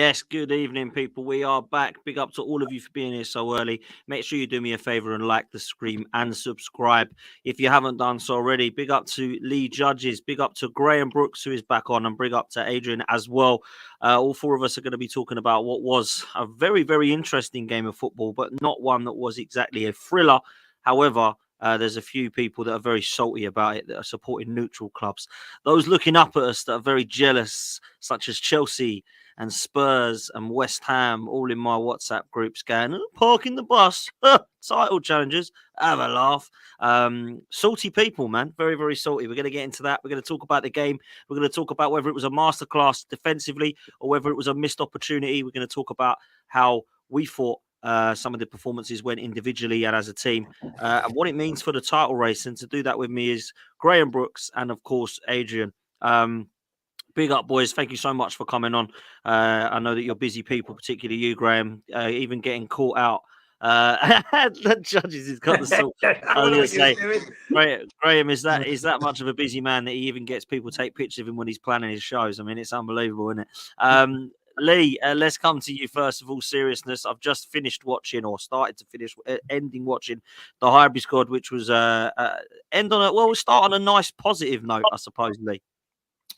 Yes, good evening, people. We are back. Big up to all of you for being here so early. Make sure you do me a favor and like the stream and subscribe if you haven't done so already. Big up to Lee Judges. Big up to Graham Brooks, who is back on, and big up to Adrian as well. All four of us are going to be talking about what was a very, very interesting game of football, but not one that was exactly a thriller. However, there's a few people that are very salty about it that are supporting neutral clubs. Those looking up at us that are very jealous, such as Chelsea and Spurs and West Ham, all in my WhatsApp groups going, parking the bus, title challenges, have a laugh. Salty people, man. Very, very salty. We're going to get into that. We're going to talk about the game. We're going to talk about whether it was a masterclass defensively or whether it was a missed opportunity. We're going to talk about how we thought some of the performances went individually and as a team, and what it means for the title race. And to do that with me is Graham Brooks and, of course, Adrian. Big up, boys. Thank you so much for coming on. I know that you're busy people, particularly you, Graham, even getting caught out. The Judges has got the salt. I was going to say, Graham is that much of a busy man that he even gets people to take pictures of him when he's planning his shows. I mean, it's unbelievable, isn't it? Lee, let's come to you first of all. Seriousness, I've just finished watching, or started to finish, ending watching the Hybrid Squad, which was we'll start on a nice positive note, I suppose, Lee.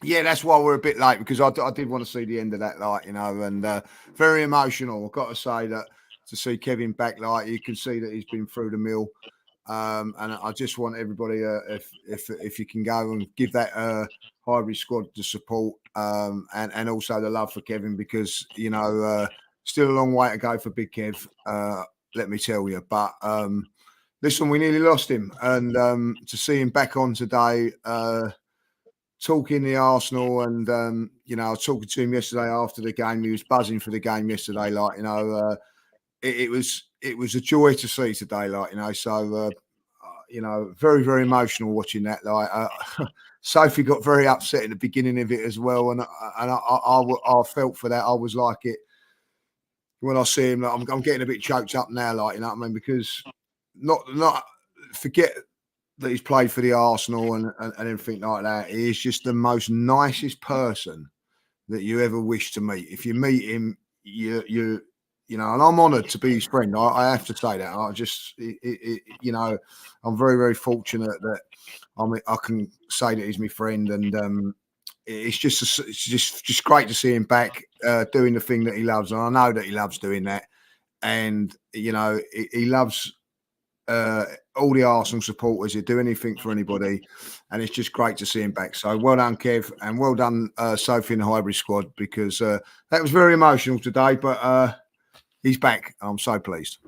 Yeah, that's why we're a bit late, because I did want to see the end of that, and very emotional. I've got to say that to see Kevin back, you can see that he's been through the mill, and I just want everybody, if you can go and give that Hybrid Squad the support, and also the love for Kevin, because still a long way to go for Big Kev. Let me tell you, but listen, we nearly lost him, and to see him back on today. Talking the Arsenal, and I was talking to him yesterday after the game. He was buzzing for the game yesterday. It was a joy to see today. So very, very emotional watching that. Sophie got very upset at the beginning of it as well, and I felt for that. I was like it when I see him. I'm getting a bit choked up now. You know what I mean? Because not forget that he's played for the Arsenal and everything like that. He is just the most nicest person that you ever wish to meet. If you meet him, and I'm honoured to be his friend. I have to say that. I'm very, very fortunate that I can say that he's my friend, and it's just great to see him back doing the thing that he loves. And I know that he loves doing that, and he loves. All the Arsenal supporters, he'd do anything for anybody, and it's just great to see him back. So well done, Kev, and well done, Sophie and the Hybrid Squad, because that was very emotional today, but he's back. I'm so pleased.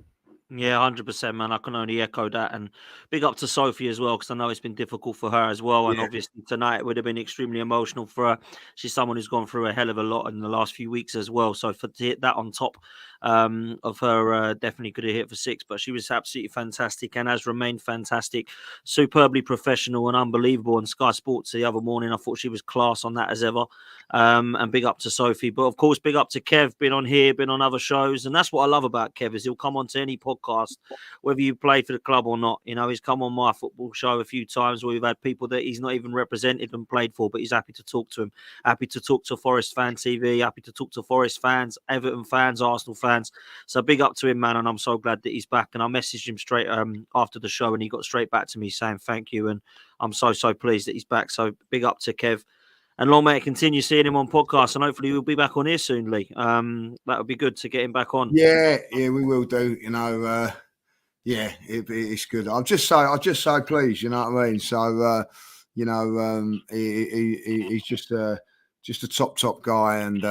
Yeah, 100%, man. I can only echo that. And big up to Sophie as well, because I know it's been difficult for her as well. And obviously tonight it would have been extremely emotional for her. She's someone who's gone through a hell of a lot in the last few weeks as well. So to hit that on top of her, definitely could have hit for 6. But she was absolutely fantastic and has remained fantastic, superbly professional and unbelievable. On Sky Sports the other morning, I thought she was class on that as ever. And big up to Sophie. But of course, big up to Kev, been on here, been on other shows. And that's what I love about Kev, is he'll come on to any podcast, whether you play for the club or not. He's come on my football show a few times where we've had people that he's not even represented and played for, but he's happy to talk to him, happy to talk to Forest Fan TV, happy to talk to Forest fans, Everton fans, Arsenal fans. So big up to him, man, and I'm so glad that he's back. And I messaged him straight after the show, and he got straight back to me saying thank you, and I'm so pleased that he's back. So big up to Kev. And long may it continue seeing him on podcasts, and hopefully we'll be back on here soon, Lee. That would be good to get him back on. Yeah, we will do. It's good. I'm just so pleased. You know what I mean? So he's just a top guy, and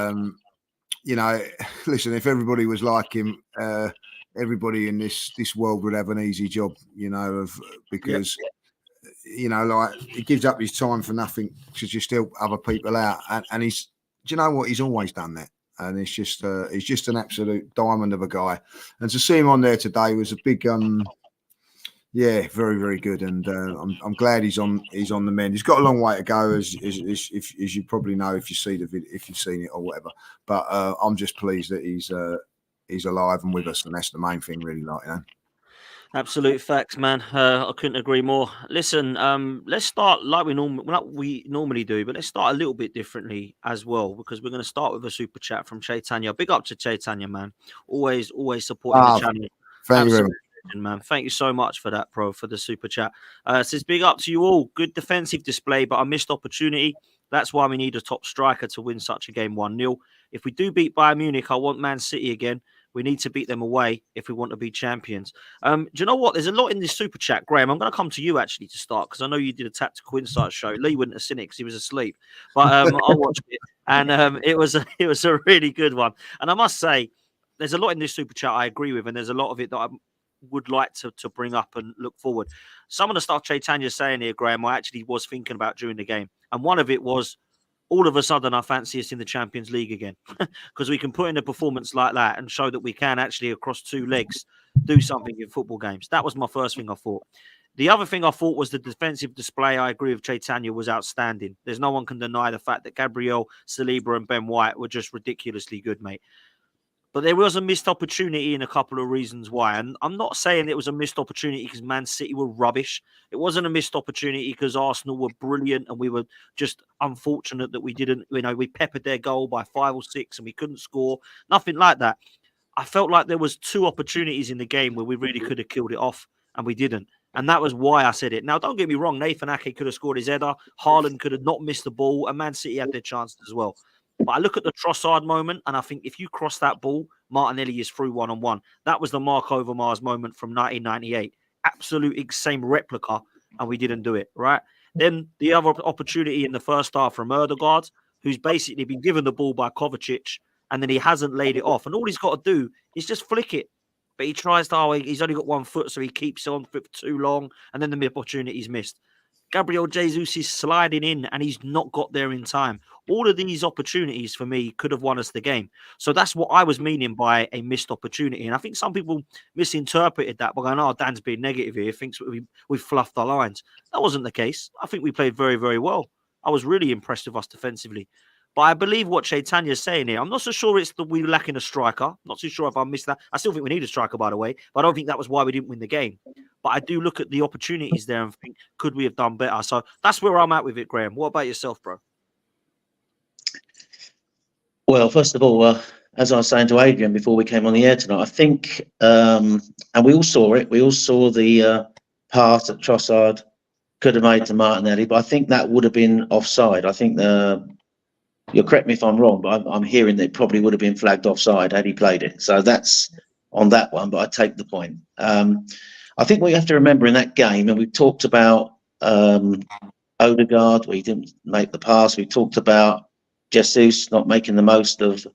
listen, if everybody was like him, everybody in this world would have an easy job. Because. He gives up his time for nothing to just help other people out, and he's, do you know what? He's always done that, and he's just an absolute diamond of a guy. And to see him on there today was a big, very, very good. And I'm glad he's on the mend. He's got a long way to go, as you probably know if you see the video, if you've seen it or whatever. But I'm just pleased that he's alive and with us, and that's the main thing, really. Absolute facts, man. I couldn't agree more. Listen, let's start like we normally do, but let's start a little bit differently as well, because we're going to start with a super chat from Chaitanya. Big up to Chaitanya, man. Always supporting the channel. Thank you very Absolute much. legend, man. Thank you so much for that, bro, for the super chat. Says big up to you all. Good defensive display, but a missed opportunity. That's why we need a top striker to win such a game 1-0. If we do beat Bayern Munich, I want Man City again. We need to beat them away if we want to be champions. Do you know what? There's a lot in this super chat, Graham. I'm going to come to you actually to start, because I know you did a Tactical Insight show. Lee wouldn't have seen it because he was asleep, but I watched it, and it was a really good one. And I must say, there's a lot in this super chat I agree with, and there's a lot of it that I would like to bring up and look forward. Some of the stuff Chaitanya's saying here, Graham, I actually was thinking about during the game, and one of it was, all of a sudden I fancy us in the Champions League again, because we can put in a performance like that and show that we can actually, across 2 legs, do something in football games. That was my first thing I thought. The other thing I thought was the defensive display. I agree with Chaitanya, was outstanding. There's no one can deny the fact that Gabriel, Saliba and Ben White were just ridiculously good, mate. But there was a missed opportunity in a couple of reasons why. And I'm not saying it was a missed opportunity because Man City were rubbish. It wasn't a missed opportunity because Arsenal were brilliant and we were just unfortunate that we didn't, we peppered their goal by 5 or 6 and we couldn't score. Nothing like that. I felt like there was 2 opportunities in the game where we really could have killed it off and we didn't. And that was why I said it. Now, don't get me wrong. Nathan Ake could have scored his header. Haaland could have not missed the ball. And Man City had their chances as well. But I look at the Trossard moment, and I think if you cross that ball, Martinelli is through 1-on-1. That was the Mark Overmars moment from 1998. Absolute same replica, and we didn't do it, right? Then the other opportunity in the first half from Erdegaard, who's basically been given the ball by Kovacic, and then he hasn't laid it off. And all he's got to do is just flick it. But he tries to, he's only got 1 foot, so he keeps on for too long, and then the opportunity's missed. Gabriel Jesus is sliding in and he's not got there in time. All of these opportunities for me could have won us the game. So that's what I was meaning by a missed opportunity. And I think some people misinterpreted that by going, oh, Dan's being negative here. He thinks we fluffed our lines. That wasn't the case. I think we played very, very well. I was really impressed with us defensively. But I believe what Chaitanya is saying here, I'm not so sure it's that we're lacking a striker. Not too sure if I missed that. I still think we need a striker, by the way. But I don't think that was why we didn't win the game. But I do look at the opportunities there and think, could we have done better? So that's where I'm at with it, Graham. What about yourself, bro? Well, first of all, as I was saying to Adrian before we came on the air tonight, I think, and we all saw it, we all saw the pass that Trossard could have made to Martinelli, but I think that would have been offside. I think you'll correct me if I'm wrong, but I'm hearing that it probably would have been flagged offside had he played it. So that's on that one, but I take the point. I think what you have to remember in that game, and we talked about Odegaard, where he didn't make the pass. We talked about Jesus not making the most of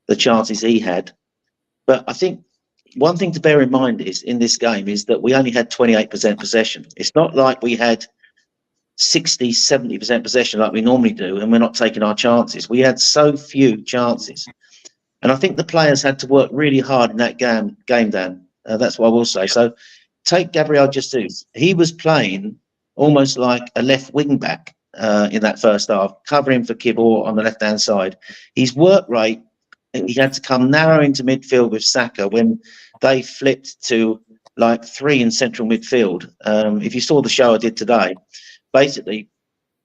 the chances he had. But I think one thing to bear in mind is in this game is that we only had 28% possession. It's not like we had 60, 70% possession like we normally do, and we're not taking our chances. We had so few chances. And I think the players had to work really hard in that game, Dan. That's what I will say. So take Gabriel Jesus. He was playing almost like a left wing back in that first half, covering for Kibor on the left-hand side. His work rate, he had to come narrow into midfield with Saka when they flipped to like 3 in central midfield. If you saw the show I did today, basically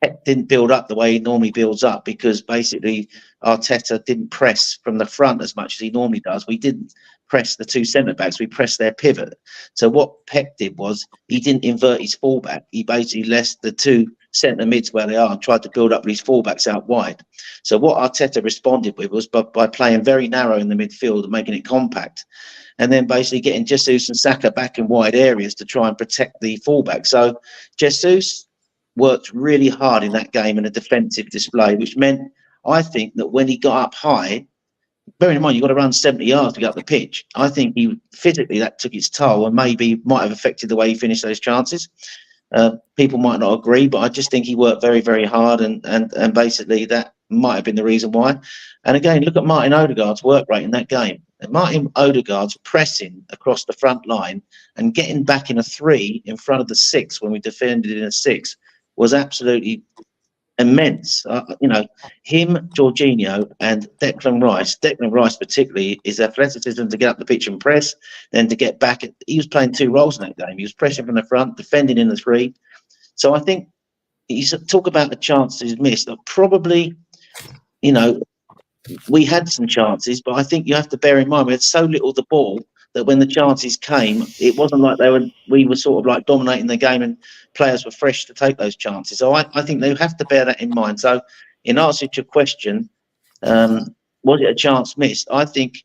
Pep didn't build up the way he normally builds up because basically Arteta didn't press from the front as much as he normally does. We didn't press the 2 centre-backs, we pressed their pivot. So what Pep did was he didn't invert his fullback. He basically left the 2 centre-mids where they are and tried to build up with his fullbacks out wide. So what Arteta responded with was by playing very narrow in the midfield and making it compact, and then basically getting Jesus and Saka back in wide areas to try and protect the fullback. So Jesus worked really hard in that game in a defensive display, which meant, I think, that when he got up high, bearing in mind, you've got to run 70 yards to get up the pitch. I think he physically that took its toll and maybe might have affected the way he finished those chances. People might not agree, but I just think he worked very, very hard, and basically that might have been the reason why. And again, look at Martin Odegaard's work rate in that game. And Martin Odegaard's pressing across the front line and getting back in a 3 in front of the 6 when we defended in a 6 was absolutely immense. Him, Jorginho, and Declan Rice. Declan Rice, particularly, his athleticism to get up the pitch and press, then to get back. He was playing two roles in that game. He was pressing from the front, defending in the three. So I think you talk about the chances missed. Probably, we had some chances, but I think you have to bear in mind we had so little the ball that when the chances came, it wasn't like we were sort of like dominating the game and players were fresh to take those chances. So I think they have to bear that in mind. So in answer to your question, was it a chance missed? I think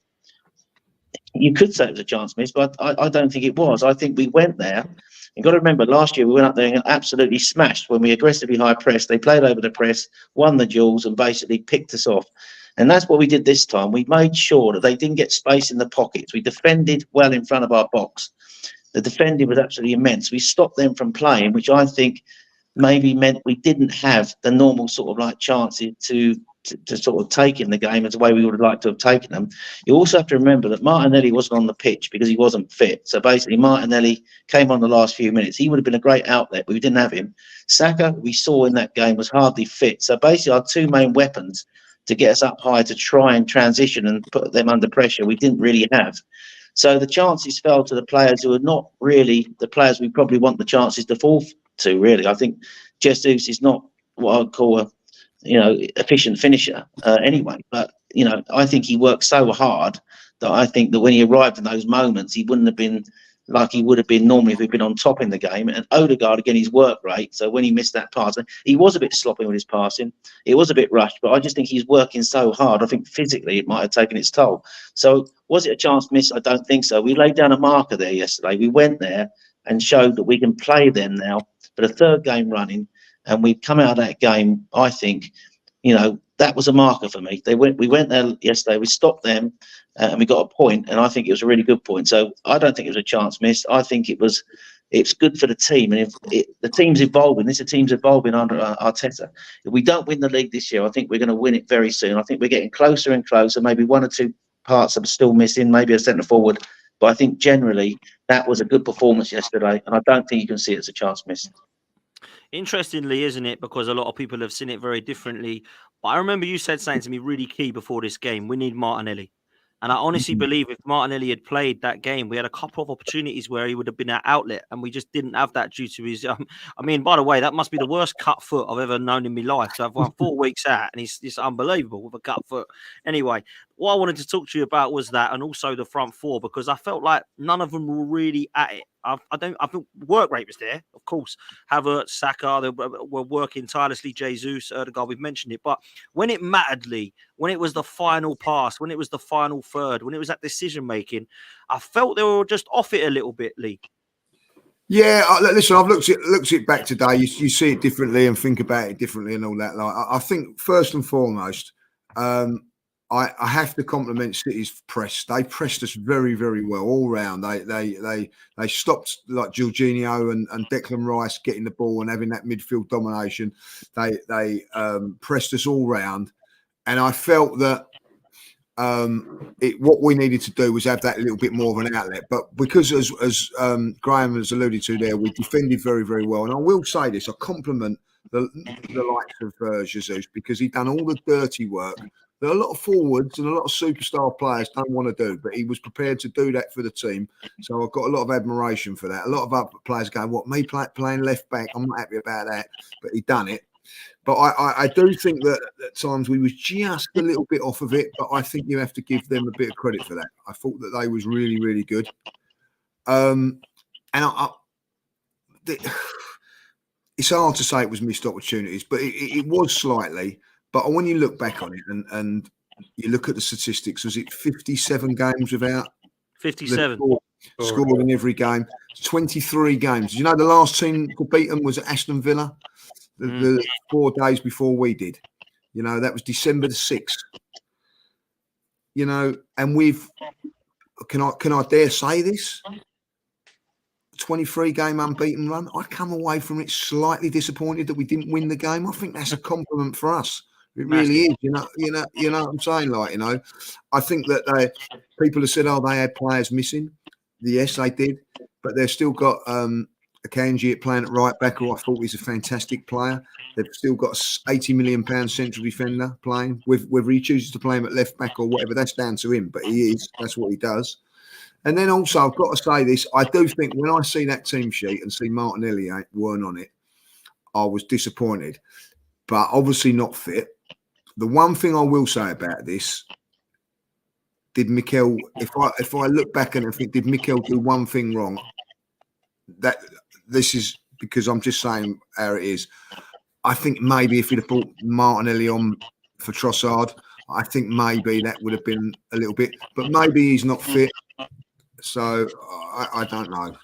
you could say it was a chance missed, but I don't think it was. I think we went there. You've got to remember, last year we went up there and absolutely smashed when we aggressively high pressed. They played over the press, won the duels, and basically picked us off. And that's what we did this time. We made sure that they didn't get space in the pockets. We defended well in front of our box. The defending was absolutely immense. We stopped them from playing, which I think maybe meant we didn't have the normal sort of like chances to sort of take in the game as the way we would have liked to have taken them. You also have to remember that Martinelli wasn't on the pitch because he wasn't fit. So basically Martinelli came on the last few minutes. He would have been a great outlet, but we didn't have him. Saka, we saw in that game, was hardly fit. So basically our two main weapons to get us up high to try and transition and put them under pressure, we didn't really have. So the chances fell to the players who are not really the players we probably want the chances to fall to, really. I think Jesus is not what I'd call a efficient finisher anyway. But, I think he worked so hard that I think that when he arrived in those moments, he wouldn't have been like he would have been normally if he'd been on top in the game. And Odegaard, again, his work rate. So when he missed that pass, he was a bit sloppy with his passing. It was a bit rushed, but I just think he's working so hard. I think physically it might have taken its toll. So was it a chance miss? I don't think so. We laid down a marker there yesterday. We went there and showed that we can play them now for the third game running. And we've come out of that game, I think, that was a marker for me. We went there yesterday, we stopped them, and we got a point, and I think it was a really good point. So I don't think it was a chance missed. I think it's good for the team, and if the team's evolving, this team's evolving under Arteta. If we don't win the league this year, I think we're going to win it very soon. I think we're getting closer and closer. Maybe one or two parts are still missing, maybe a centre forward, but I think generally that was a good performance yesterday, and I don't think you can see it as a chance missed. Interestingly, isn't it? Because a lot of people have seen it very differently. But I remember you said something to me really key before this game. We need Martinelli. And I honestly believe if Martinelli had played that game, we had a couple of opportunities where he would have been an outlet, and we just didn't have that due to his. By the way, that must be the worst cut foot I've ever known in my life. So I've won 4 weeks out, and he's unbelievable with a cut foot. Anyway, what I wanted to talk to you about was that, and also the front four, because I felt like none of them were really at it. I think work rate was there, of course. Havertz, Saka, they were working tirelessly. Jesus, Odegaard, we've mentioned it. But when it mattered, Lee, when it was the final pass, when it was the final third, when it was that decision making, I felt they were just off it a little bit, Lee. Yeah, listen, I've looked at it back today. You see it differently and think about it differently and all that. Like, I think first and foremost, I have to compliment City's press. They pressed us very, very well all round. They stopped like Jorginho and Declan Rice getting the ball and having that midfield domination. They pressed us all round, and I felt that what we needed to do was have that little bit more of an outlet. But because, as Graham has alluded to there, we defended very, very well. And I will say this: I compliment the likes of Jesus, because he done all the dirty work that a lot of forwards and a lot of superstar players don't want to do, but he was prepared to do that for the team. So I've got a lot of admiration for that. A lot of other players going, "What, me playing left back? I'm not happy about that," but he done it. But I do think that at times we was just a little bit off of it, but I think you have to give them a bit of credit for that. I thought that they was really, really good. It's hard to say it was missed opportunities, but it was slightly. But when you look back on it and you look at the statistics, was it 57 games without 57 scored in every game? 23 games. You know, the last team to beat them was Aston Villa, the 4 days before we did. You know, that was December the 6th. You know, and can I dare say this? 23 game unbeaten run. I come away from it slightly disappointed that we didn't win the game. I think that's a compliment for us. It really is. You know what I'm saying? Like, you know, I think that people have said, "Oh, they had players missing." Yes, they did, but they've still got a Akanji at playing at right back, who I thought is a fantastic player. They've still got £80 million central defender playing. Whether he chooses to play him at left back or whatever, that's down to him. But he is. That's what he does. And then also, I've got to say this. I do think when I see that team sheet and see Martinelli weren't on it, I was disappointed. But obviously not fit. The one thing I will say about this, did Mikel, if I look back and I think, did Mikel do one thing wrong? That this is because I'm just saying how it is. I think maybe if he'd have brought Martinelli on for Trossard, I think maybe that would have been a little bit. But maybe he's not fit. So I don't know.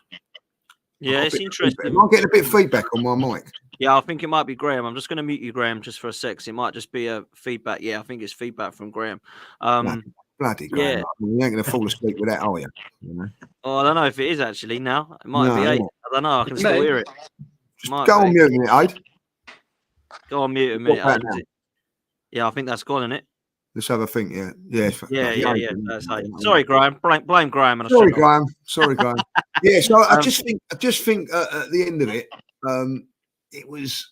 Yeah, it's interesting. Am I getting a bit of feedback on my mic? Yeah, I think it might be Graham. I'm just going to mute you, Graham, just for a sec. It might just be a feedback. Yeah, I think it's feedback from Graham. Bloody Graham. Yeah. You ain't going to fall asleep with that, are you? You Oh, I don't know if it is actually now. It might be 8. Yeah. I don't know. I can still hear it. Just go on mute a minute, Aid. Go on mute a minute. Yeah, I think that's gone, isn't it? Let's have a think. Yeah. That's sorry, Graham. Blame Graham. Sorry, Graham. Yeah. So I just think at the end of it, it was.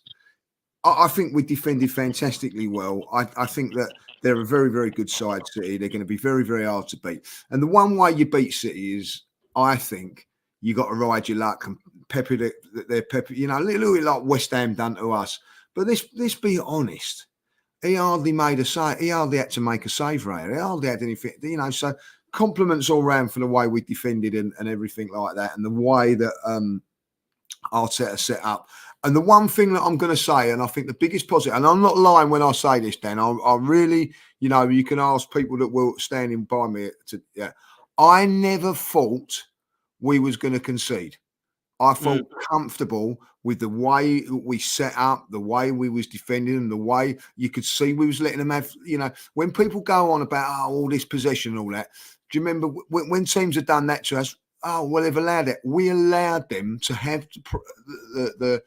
I think we defended fantastically well. I think that they're a very, very good side, City. They're going to be very, very hard to beat. And the one way you beat City is, I think, you got to ride your luck and pepper their pepper. You know, a little bit like West Ham done to us. But let's be honest. He hardly made a save. He hardly had to make a save, right? He hardly had anything, you know. So compliments all round for the way we defended and everything like that, and the way that Arteta set up. And the one thing that I'm going to say, and I think the biggest positive, and I'm not lying when I say this, Dan, I really, you know, you can ask people that were standing by me. I never thought we was going to concede. I felt comfortable with the way we set up, the way we was defending them, the way you could see we was letting them have, you know, when people go on about all this possession and all that, do you remember when teams have done that to us? Oh, well, they've allowed it. We allowed them to have the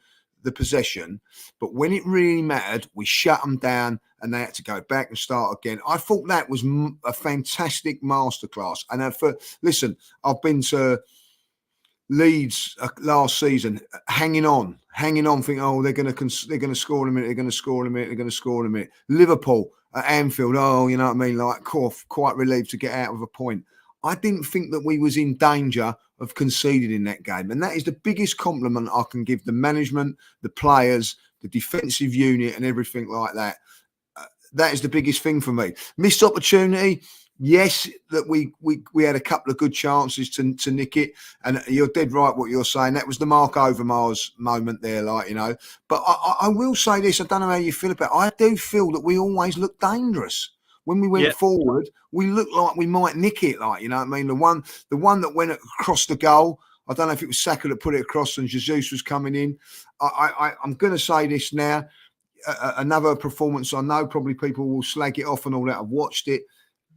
possession, but when it really mattered, we shut them down and they had to go back and start again. I thought that was a fantastic masterclass. And listen, I've been to Leeds last season, hanging on, thinking, oh, they're going to score in a minute. Liverpool at Anfield, oh, you know what I mean, like quite relieved to get out of a point. I didn't think that we was in danger of conceding in that game, and that is the biggest compliment I can give the management, the players, the defensive unit, and everything like that. That is the biggest thing for me. Missed opportunity. Yes, that we had a couple of good chances to nick it, and you're dead right what you're saying. That was the Mark Overmars moment there, like, you know. But I will say this: I don't know how you feel about it. I do feel that we always look dangerous when we went forward. We looked like we might nick it, like, you know what I mean. The one that went across the goal. I don't know if it was Saka that put it across and Jesus was coming in. I'm going to say this now. Another performance. I know probably people will slag it off and all that. I've watched it.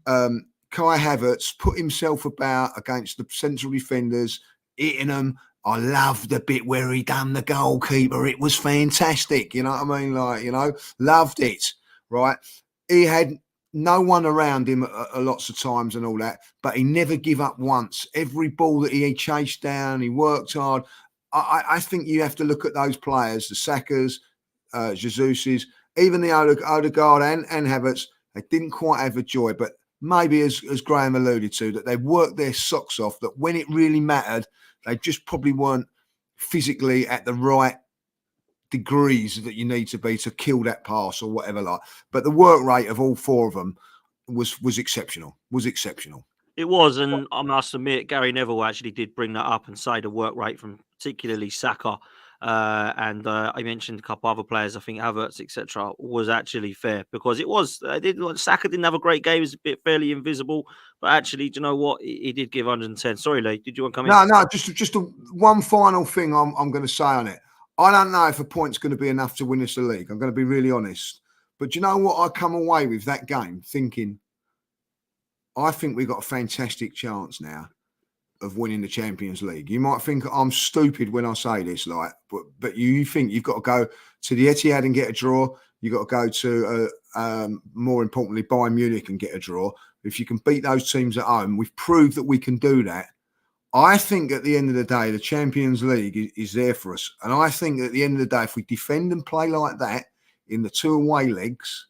Kai Havertz put himself about against the central defenders, hitting them. I loved the bit where he done the goalkeeper. It was fantastic. You know what I mean? Like, you know, loved it. Right. He had no one around him lots of times and all that, but he never give up once. Every ball that he chased down, he worked hard. I think you have to look at those players, the Sakas, Jesus's, even the Odegaard and Havertz. They didn't quite have a joy, but maybe, as Graham alluded to, that they worked their socks off, that when it really mattered, they just probably weren't physically at the right degrees that you need to be to kill that pass or whatever. Like, but the work rate of all four of them was exceptional. It was, and I must admit, Gary Neville actually did bring that up and say the work rate from particularly Saka. And I mentioned a couple other players, I think Havertz, etc., was actually fair, because it was Saka didn't have a great game, he was a bit fairly invisible, but actually, do you know what? He did give 110. Sorry, Lee, did you want to come in? No, just one final thing I'm going to say on it. I don't know if a point's going to be enough to win us the league. I'm going to be really honest, but do you know what? I come away with that game thinking, I think we've got a fantastic chance now of winning the Champions League. You might think I'm stupid when I say this, like, but you think you've got to go to the Etihad and get a draw. You've got to go to, more importantly, Bayern Munich and get a draw. If you can beat those teams at home, we've proved that we can do that. I think at the end of the day, the Champions League is there for us. And I think at the end of the day, if we defend and play like that in the 2 away legs,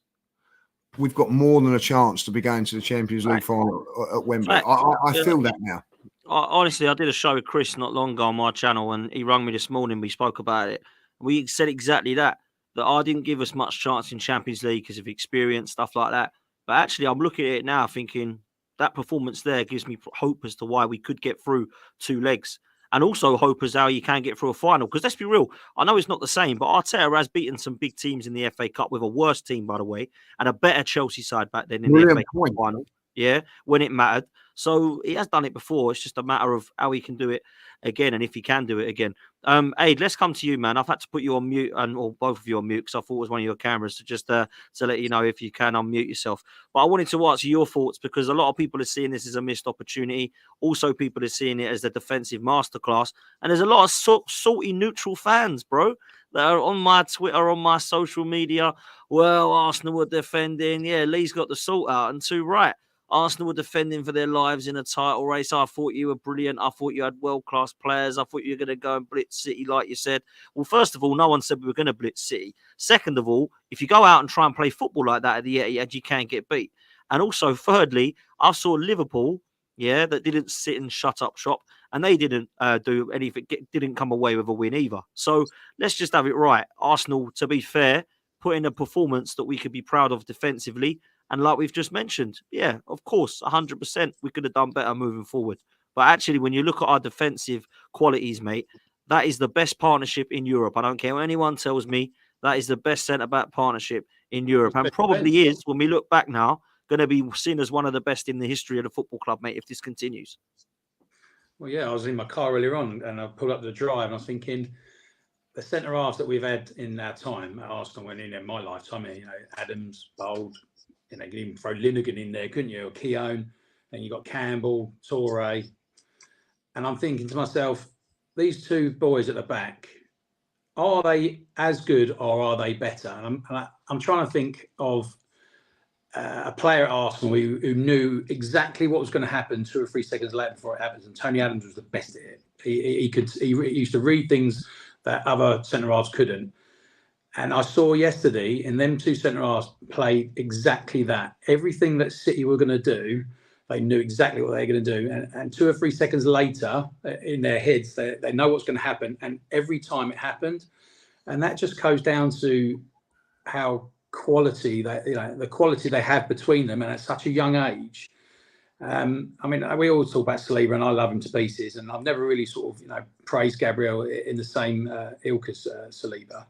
we've got more than a chance to be going to the Champions League final at Wembley. I feel that now. Honestly, I did a show with Chris not long ago on my channel, and he rang me this morning. We spoke about it. We said exactly that I didn't give us much chance in Champions League because of experience, stuff like that. But actually, I'm looking at it now thinking that performance there gives me hope as to why we could get through 2 legs. And also hope as how you can get through a final. Because let's be real, I know it's not the same, but Arteta has beaten some big teams in the FA Cup with a worse team, by the way, and a better Chelsea side back then in the FA Cup final. Yeah, when it mattered. So he has done it before. It's just a matter of how he can do it again, and if he can do it again. Aid, let's come to you, man. I've had to put you on mute, or both of you on mute, because I thought it was one of your cameras. So just to let you know if you can unmute yourself. But I wanted to ask you your thoughts, because a lot of people are seeing this as a missed opportunity. Also, people are seeing it as the defensive masterclass, and there's a lot of salty neutral fans, bro, that are on my Twitter, on my social media. Well, Arsenal were defending. Yeah, Lee's got the salt out, and too right. Arsenal were defending for their lives in a title race. I thought you were brilliant. I thought you had world-class players. I thought you were going to go and blitz City, like you said. Well, first of all, no one said we were going to blitz City. Second of all, if you go out and try and play football like that at the Etihad, you can't get beat. And also, thirdly, I saw Liverpool, that didn't sit and shut up shop, and they didn't do anything, didn't come away with a win either. So let's just have it right. Arsenal, to be fair, put in a performance that we could be proud of defensively. And like we've just mentioned, yeah, of course, 100%, we could have done better moving forward. But actually, when you look at our defensive qualities, mate, that is the best partnership in Europe. I don't care what anyone tells me. That is the best centre-back partnership in Europe. And probably is, when we look back now, going to be seen as one of the best in the history of the football club, mate, if this continues. Well, yeah, I was in my car earlier on and I pulled up the drive and I was thinking, the centre halves that we've had in our time at Arsenal and in my lifetime, Adams, Bold, you could even throw Linegan in there, couldn't you? Or Keown, and you got Campbell, Toure. And I'm thinking to myself, these 2 boys at the back, are they as good or are they better? And I'm trying to think of a player at Arsenal who knew exactly what was going to happen 2 or 3 seconds later before it happens. And Tony Adams was the best at it. He used to read things that other centre halves couldn't. And I saw yesterday in them 2 centre halves play exactly that. Everything that City were going to do, they knew exactly what they were going to do. And 2 or 3 seconds later, in their heads, they know what's going to happen. And every time it happened. And that just goes down to how quality the quality they have between them, and at such a young age. We always talk about Saliba, and I love him to pieces. And I've never really sort of praised Gabriel in the same ilk as Saliba.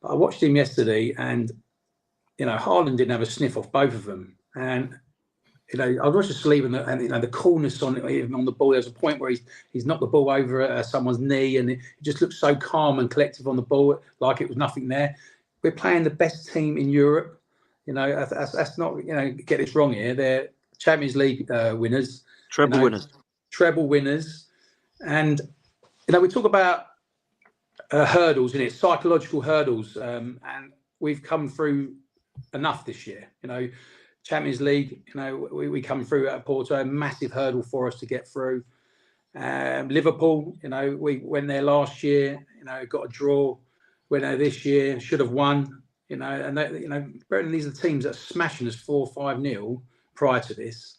But I watched him yesterday, and Haaland didn't have a sniff off both of them. And I watched Saliba, and the coolness on the ball. There's a point where he's knocked the ball over someone's knee, and it just looks so calm and collective on the ball, like it was nothing there. We're playing the best team in Europe. That's not get this wrong here. They're Champions League winners, treble winners, and we talk about hurdles, psychological hurdles, and we've come through enough this year. Champions League, we come through at Porto, a massive hurdle for us to get through. Liverpool, we went there last year, got a draw. Went there this year, should have won. And these are the teams that are smashing us 4-5-0 prior to this.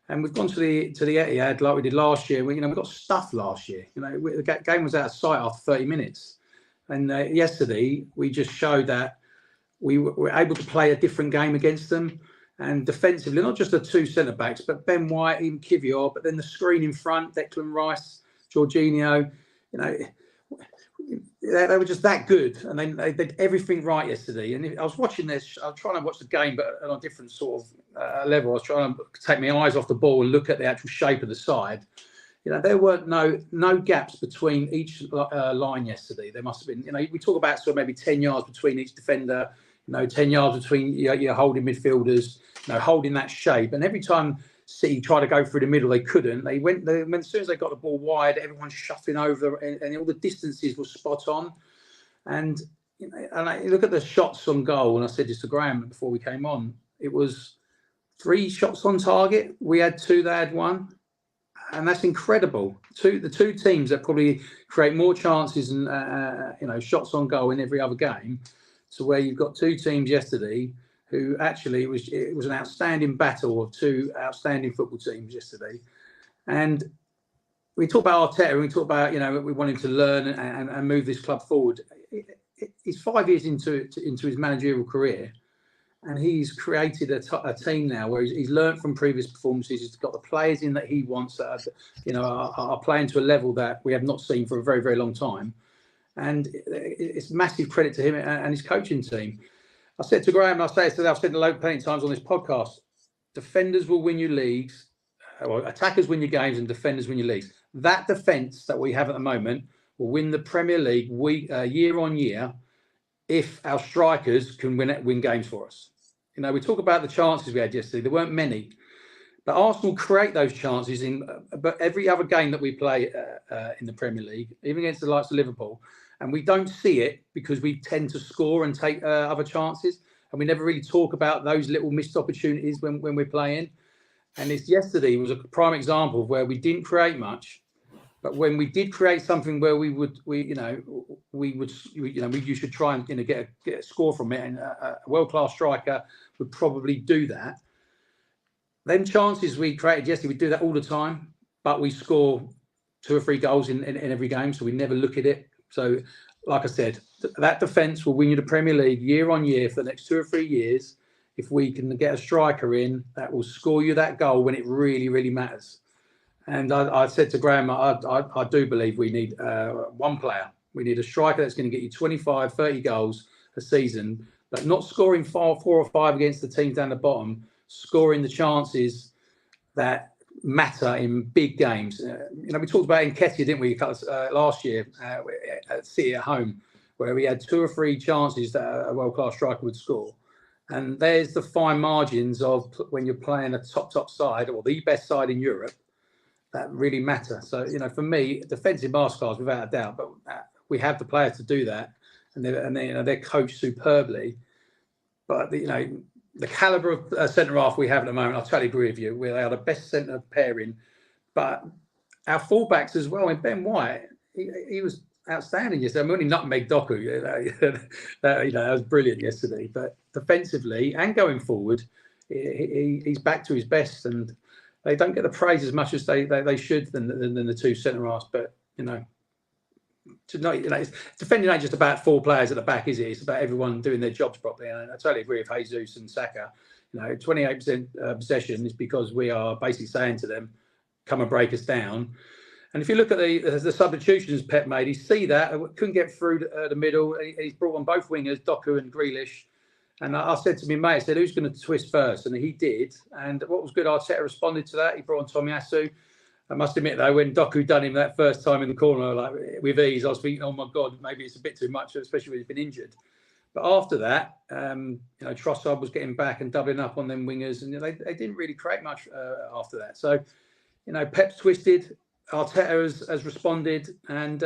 And we've gone to the Etihad like we did last year. We got stuffed last year. The game was out of sight after 30 minutes. And yesterday we just showed that we were able to play a different game against them. And defensively, not just the 2 centre backs, but Ben White, even Kivior, but then the screen in front, Declan Rice, Jorginho. They were just that good, and they did everything right yesterday. And I was watching this. I was trying to watch the game, but on a different sort of level. I was trying to take my eyes off the ball and look at the actual shape of the side. There weren't no gaps between each line yesterday. There must have been. We talk about sort of maybe 10 yards between each defender. 10 yards between your holding midfielders. Holding that shape. And every time City tried to go through the middle, they couldn't. They went as soon as they got the ball wide, everyone's shuffling over, and all the distances were spot on. And I look at the shots on goal, and I said this to Graham before we came on. It was 3 shots on target. We had 2, they had 1. and that's incredible. The two teams that probably create more chances and shots on goal in every other game, to where you've got two teams yesterday who actually it was an outstanding battle of two outstanding football teams yesterday. And we talk about Arteta, and we talk about we want him to learn and move this club forward. He's 5 years into his managerial career, and he's created a team now where he's learned from previous performances. He's got the players in that he wants that are playing to a level that we have not seen for a very, very long time. And it's massive credit to him and his coaching team. I said to Graham, I've said it plenty of times on this podcast, defenders will win you leagues, or attackers win your games and defenders win your leagues. That defence that we have at the moment will win the Premier League year on year if our strikers can win games for us. We talk about the chances we had yesterday. There weren't many, but Arsenal create those chances in but every other game that we play in the Premier League, even against the likes of Liverpool. And we don't see it because we tend to score and take other chances. And we never really talk about those little missed opportunities when we're playing. And yesterday was a prime example of where we didn't create much. But when we did create something where you should try and get a score from it, and a world-class striker would probably do that. Then chances we created yesterday, we do that all the time, but we score 2 or 3 goals in every game, so we never look at it. So, like I said, that defence will win you the Premier League year on year for the next 2 or 3 years if we can get a striker in that will score you that goal when it really, really matters. And I said to Graham, I do believe we need one player. We need a striker that's going to get you 25, 30 goals a season, but not scoring 4 or 5 against the teams down the bottom, scoring the chances that matter in big games. We talked about Nketiah, didn't we, last year at City at home, where we had 2 or 3 chances that a world-class striker would score. And there's the fine margins of when you're playing a top side, or the best side in Europe, that really matter. So, for me, defensive masterclass without a doubt, but we have the players to do that, and they're coached superbly. But the caliber of centre half we have at the moment, I totally agree with you. We are the best centre pairing, but our fullbacks as well. And Ben White, he was outstanding yesterday. I'm only nutmeg Doku. That was brilliant yesterday. But defensively and going forward, he's back to his best, and they don't get the praise as much as they should than the 2 centre halves. But defending ain't just about 4 players at the back, is it? It's about everyone doing their jobs properly. And I totally agree with Jesus and Saka. 28% possession is because we are basically saying to them, come and break us down. And if you look at the substitutions Pep made, you see that couldn't get through the middle. He's brought on both wingers, Doku and Grealish. And I said to my mate, I said, who's going to twist first? And he did. And what was good, Arteta responded to that. He brought on Tomiyasu. I must admit, though, when Doku done him that first time in the corner, with ease, I was thinking, oh, my God, maybe it's a bit too much, especially when he's been injured. But after that, Trossard was getting back and doubling up on them wingers. And they didn't really create much after that. So, Pep's twisted. Arteta has responded. And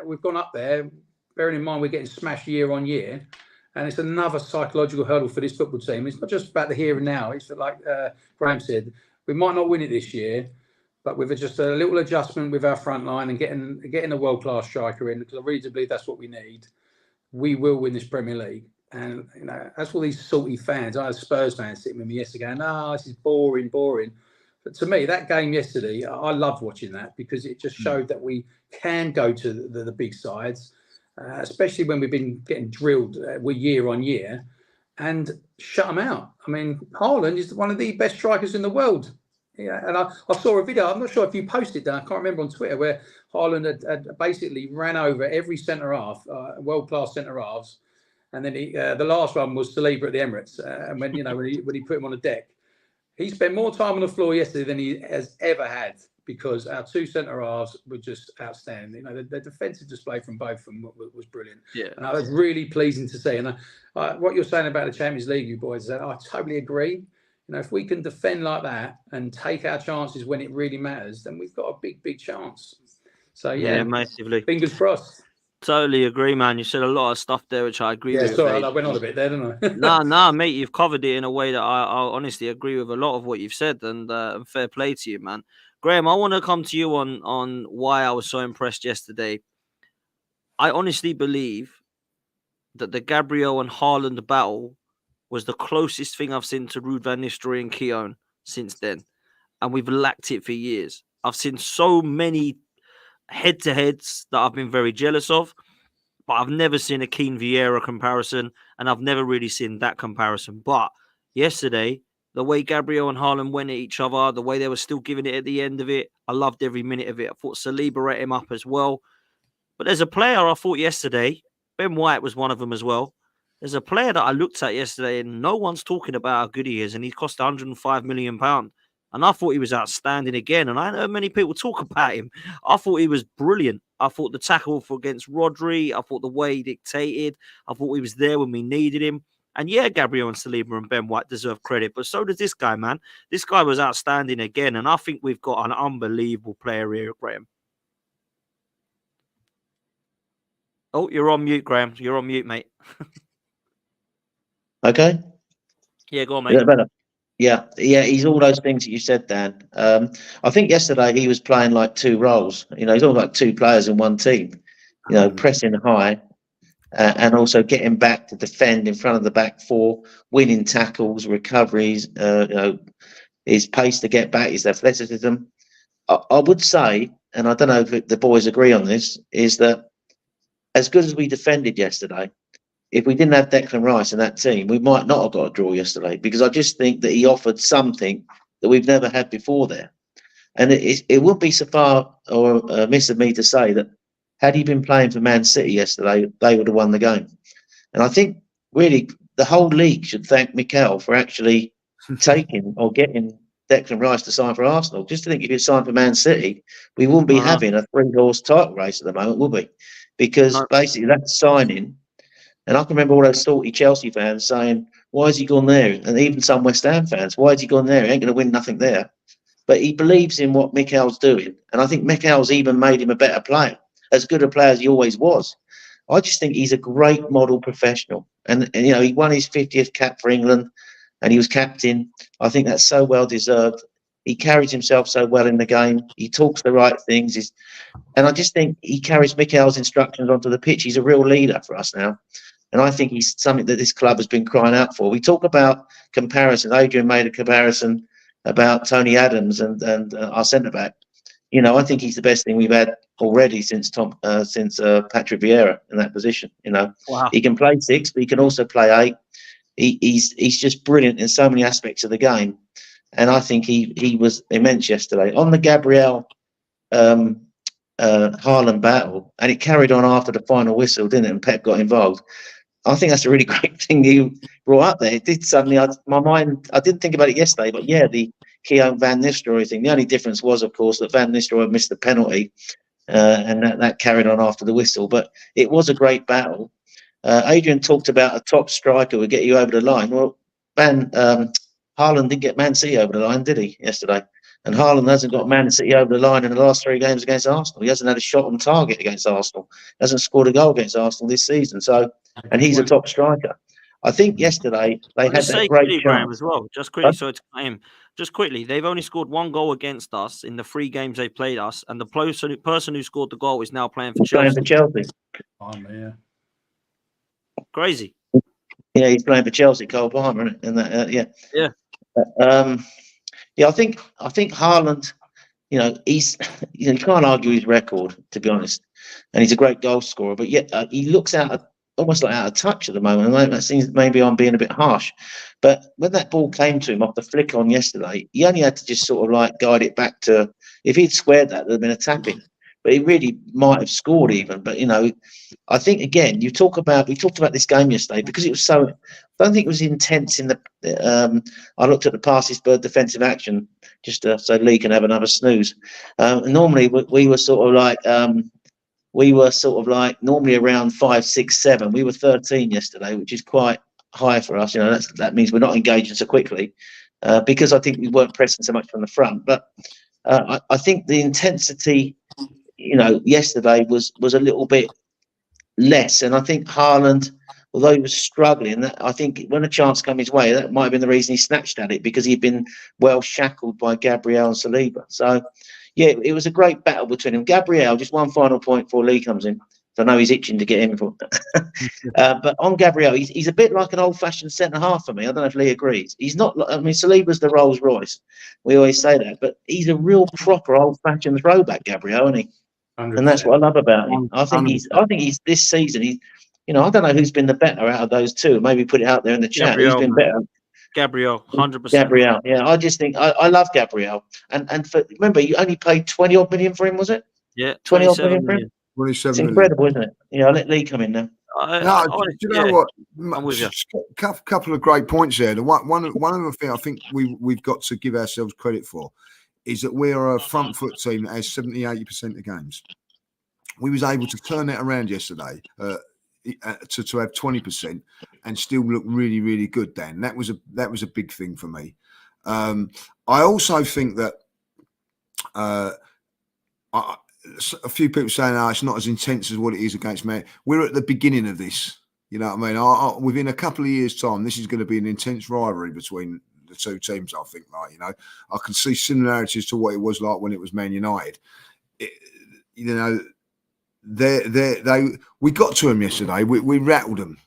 we've gone up there, bearing in mind we're getting smashed year on year. And it's another psychological hurdle for this football team. It's not just about the here and now. It's like Graham said, we might not win it this year, but with just a little adjustment with our front line and getting a world-class striker in, because I really do believe that's what we need, we will win this Premier League. And, that's all these salty fans. I had Spurs fans sitting with me yesterday going, this is boring. But to me, that game yesterday, I loved watching that because it just showed that we can go to the big sides, especially when we've been getting drilled year on year, and shut them out. I mean, Haaland is one of the best strikers in the world. Yeah, and I saw a video, I'm not sure if you posted that, I can't remember, on Twitter, where Haaland had basically ran over every centre-half, world-clalas centre-halves, and then the last one was Saliba at the Emirates, and when he put him on the deck. He spent more time on the floor yesterday than he has ever had, because our 2 centre-halves were just outstanding. The defensive display from both of them was brilliant. Yeah, and that was really pleasing to see. And what you're saying about the Champions League, you boys, I totally agree. If we can defend like that and take our chances when it really matters, then we've got a big chance. So yeah, massively. Fingers crossed. Totally agree, man. You said a lot of stuff there, which I agree with. Yeah, sorry, I went on a bit there, didn't I? No, mate, you've covered it in a way that I honestly agree with a lot of what you've said, and fair play to you, man. Graham, I want to come to you on why I was so impressed yesterday. I honestly believe that the Gabriel and Haaland battle was the closest thing I've seen to Ruud van Nistelrooy and Keown since then. And we've lacked it for years. I've seen so many head-to-heads that I've been very jealous of, but I've never seen a Keane Vieira comparison, and I've never really seen that comparison. But yesterday, the way Gabriel and Haaland went at each other, the way they were still giving it at the end of it, I loved every minute of it. I thought Saliba ate him up as well. But there's a player I thought yesterday, Ben White was one of them as well. There's a player that I looked at yesterday and no one's talking about how good he is, and he cost £105 million. And I thought he was outstanding again. And I know many people talk about him. I thought he was brilliant. I thought the tackle against Rodri, I thought the way he dictated, I thought he was there when we needed him. And yeah, Gabriel and Saliba and Ben White deserve credit, but so does this guy, man. This guy was outstanding again. And I think we've got an unbelievable player here, Graham. Oh, you're on mute, Graham. You're on mute, mate. Okay. Yeah, go on, Is mate. that better? Yeah. He's all those things that you said, Dan. I think yesterday he was playing like two roles. You know, he's all like two players in one team. You know, pressing high and also getting back to defend in front of the back four, winning tackles, recoveries. You know, his pace to get back, his athleticism. I would say, and I don't know if the boys agree on this, is that as good as we defended yesterday, if we didn't have Declan Rice in that team, we might not have got a draw yesterday, because I just think that he offered something that we've never had before there. And it would be so far or miss of me to say that had he been playing for Man City yesterday, they would have won the game. And I think really the whole league should thank Mikel for actually taking or getting Declan Rice to sign for Arsenal. Just to think, if he signed for Man City, we wouldn't be having a three-horse title race at the moment, would we? Because basically that signing, and I can remember all those salty Chelsea fans saying, why has he gone there? And even some West Ham fans, why has he gone there? He ain't going to win nothing there. But he believes in what Mikel's doing. And I think Mikel's even made him a better player, as good a player as he always was. I just think he's a great model professional. And you know, he won his 50th cap for England and he was captain. I think that's so well deserved. He carries himself so well in the game. He talks the right things. And I just think he carries Mikel's instructions onto the pitch. He's a real leader for us now. And I think he's something that this club has been crying out for. We talk about comparisons. Adrian made a comparison about Tony Adams and our centre-back. You know, I think he's the best thing we've had already since Patrick Vieira in that position. You know, He can play six, but he can also play eight. He's just brilliant in so many aspects of the game. And I think he was immense yesterday. On the Gabriel Haaland battle, and it carried on after the final whistle, didn't it? And Pep got involved. I think that's a really great thing you brought up there. It did suddenly, my mind, I didn't think about it yesterday, but yeah, the Keown Van Nistelrooy thing. The only difference was, of course, that Van Nistelrooy missed the penalty, and that carried on after the whistle. But it was a great battle. Adrian talked about a top striker would get you over the line. Well, Haaland didn't get Man City over the line, did he, yesterday? And Haaland hasn't got Man City over the line in the last 3 games against Arsenal. He hasn't had a shot on target against Arsenal. He hasn't scored a goal against Arsenal this season. So, and he's a top striker. I think yesterday they had that great chance as well. Just quickly, so it's him. Just quickly, they've only scored 1 goal against us in the 3 games they played us, and the person who scored the goal is now playing for Chelsea. Yeah. Crazy. Yeah, he's playing for Chelsea, Cole Palmer, isn't it? And that, yeah, I think Haaland, you know, you can't argue his record, to be honest, and he's a great goal scorer, but yet he looks almost like out of touch at the moment. And that seems maybe I'm being a bit harsh, but when that ball came to him off the flick on yesterday, he only had to just sort of like guide it back to. If he'd squared that, there'd have been a tap-in. But he really might have scored even. But, you know, I think, again, we talked about this game yesterday because it was so, I don't think it was intense in the, I looked at the passes per defensive action just so Lee can have another snooze. Normally we were sort of like normally around 5, 6, 7. We were 13 yesterday, which is quite high for us. You know, that means we're not engaging so quickly because I think we weren't pressing so much from the front. But I think the intensity, you know, yesterday was a little bit less, and I think Haaland although he was struggling, that I think when a chance came his way, that might have been the reason he snatched at it, because he'd been well shackled by Gabriel and Saliba. So, yeah, it was a great battle between them. Gabriel, just one final point before Lee comes in. I know he's itching to get in. But on Gabriel, he's a bit like an old-fashioned centre-half for me. I don't know if Lee agrees. He's not, I mean, Saliba's the Rolls-Royce. We always say that. But he's a real proper old-fashioned throwback, Gabriel, isn't he? 100%. And that's what I love about him. I think he's this season, I don't know who's been the better out of those two. Maybe put it out there in the chat. Gabriel, Who's been better? Gabriel, 100%. Gabriel. Yeah, I just think I love Gabriel. And remember, you only paid 20-odd million for him, was it? Yeah, 20-odd million for him? 27 It's million. incredible, isn't it? I'll let Lee come in now. Do you know what? I'm with you. Couple of great points there. One of the things I think we've got to give ourselves credit for is that we're a front foot team that has 70-80% of games. We was able to turn that around yesterday to have 20% and still look really, really good. Dan, that was a big thing for me. I also think that a few people saying, it's not as intense as what it is against Man. We're at the beginning of this. You know what I mean? Within a couple of years' time, this is going to be an intense rivalry between the two teams, I think. I can see similarities to what it was like when it was Man United. We got to them yesterday. We rattled them.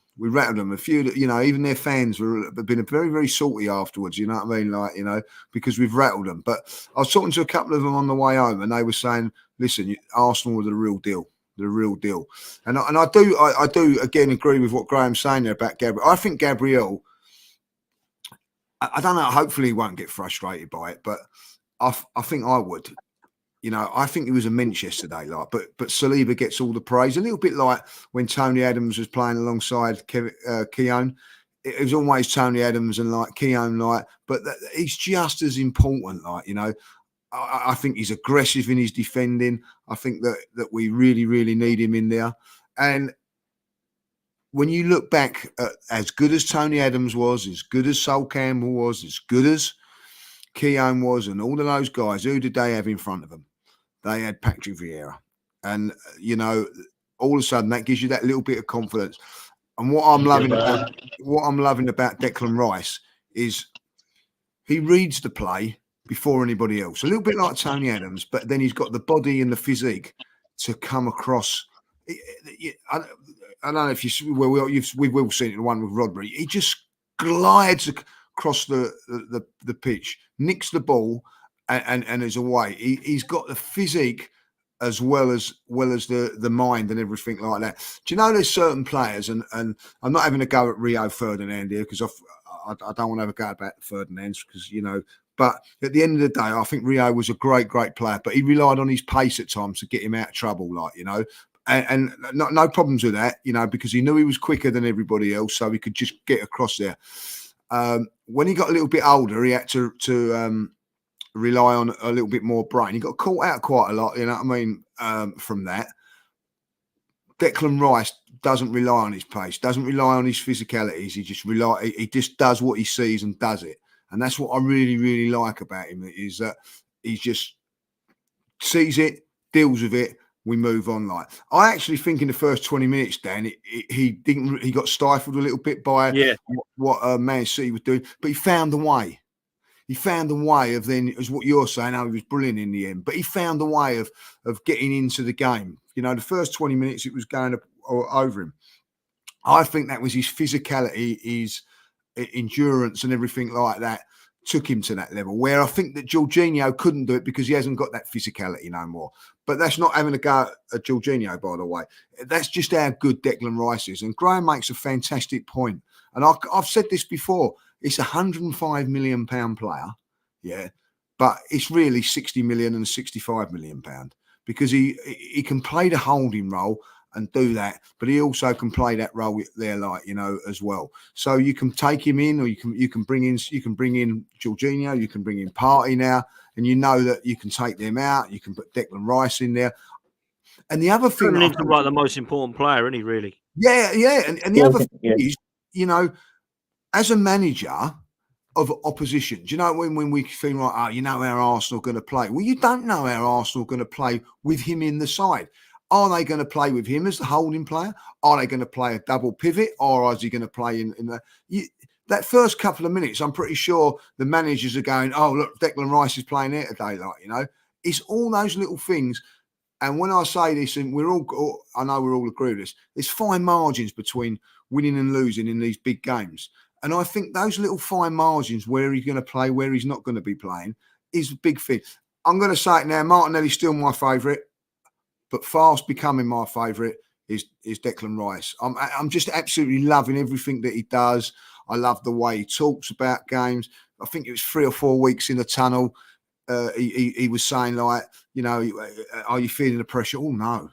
A few, even their fans have been very, very salty afterwards. You know what I mean? Because we've rattled them. But I was talking to a couple of them on the way home, and they were saying, "Listen, Arsenal are the real deal, And I do again agree with what Graham's saying there about Gabriel. I think Gabriel, I don't know. Hopefully, he won't get frustrated by it, but I think I would. I think he was immense yesterday, but Saliba gets all the praise. A little bit like when Tony Adams was playing alongside Keown. It was always Tony Adams and Keown, but he's just as important. I think he's aggressive in his defending. I think that we really, really need him in there. And when you look back at as good as Tony Adams was, as good as Sol Campbell was, as good as Keown was, and all of those guys, who did they have in front of them? They had Patrick Vieira. And, all of a sudden that gives you that little bit of confidence. And what I'm loving about Declan Rice is he reads the play before anybody else. A little bit like Tony Adams, but then he's got the body and the physique to come across. I don't know if we've all seen it, the one with Rodri. He just glides across the pitch, nicks the ball, and is away. He's got the physique as well as the mind and everything like that. Do you know there's certain players, and I'm not having a go at Rio Ferdinand here because I don't want to have a go about Ferdinand because But at the end of the day, I think Rio was a great player, but he relied on his pace at times to get him out of trouble, and no problems with that, because he knew he was quicker than everybody else, so he could just get across there. When he got a little bit older, he had to rely on a little bit more brain. He got caught out quite a lot, from that. Declan Rice doesn't rely on his pace, doesn't rely on his physicalities. He just does what he sees and does it. And that's what I really, really like about him, is that he just sees it, deals with it, we move on. I actually think in the first 20 minutes, Dan, he got stifled a little bit by what Man City was doing, but he found a way. He found a way of then, as what you're saying, he was brilliant in the end, but he found a way of getting into the game. The first 20 minutes, it was going over him. I think that was his physicality, his endurance and everything like that took him to that level, where I think that Jorginho couldn't do it because he hasn't got that physicality no more. But that's not having a go at Jorginho, by the way. That's just how good Declan Rice is. And Graham makes a fantastic point. And I've said this before. It's £105 million player, but it's really 60 million and 65 million pound because he can play the holding role and do that, but he also can play that role there, as well. So you can take him in, or you can bring in Jorginho, you can bring in Partey now, and that you can take them out. You can put Declan Rice in there. And the other thing, he's the most important player, isn't he? Really? Yeah. And the other thing is, as a manager of opposition, do you know when we feel like, how Arsenal are going to play? Well, you don't know how Arsenal are going to play with him in the side. Are they going to play with him as the holding player? Are they going to play a double pivot, or is he going to play in the? That first couple of minutes, I'm pretty sure the managers are going, "Oh, look, Declan Rice is playing here today." Like, you know, it's all those little things. And when I say this, and I know we're all agree with this, there's fine margins between winning and losing in these big games. And I think those little fine margins, where he's going to play, where he's not going to be playing, is a big thing. I'm going to say it now. Martinelli's still my favourite, but fast becoming my favourite is Declan Rice. I'm just absolutely loving everything that he does. I love the way he talks about games. I think it was 3 or 4 weeks in the tunnel. He was saying, like, you know, are you feeling the pressure? Oh, no.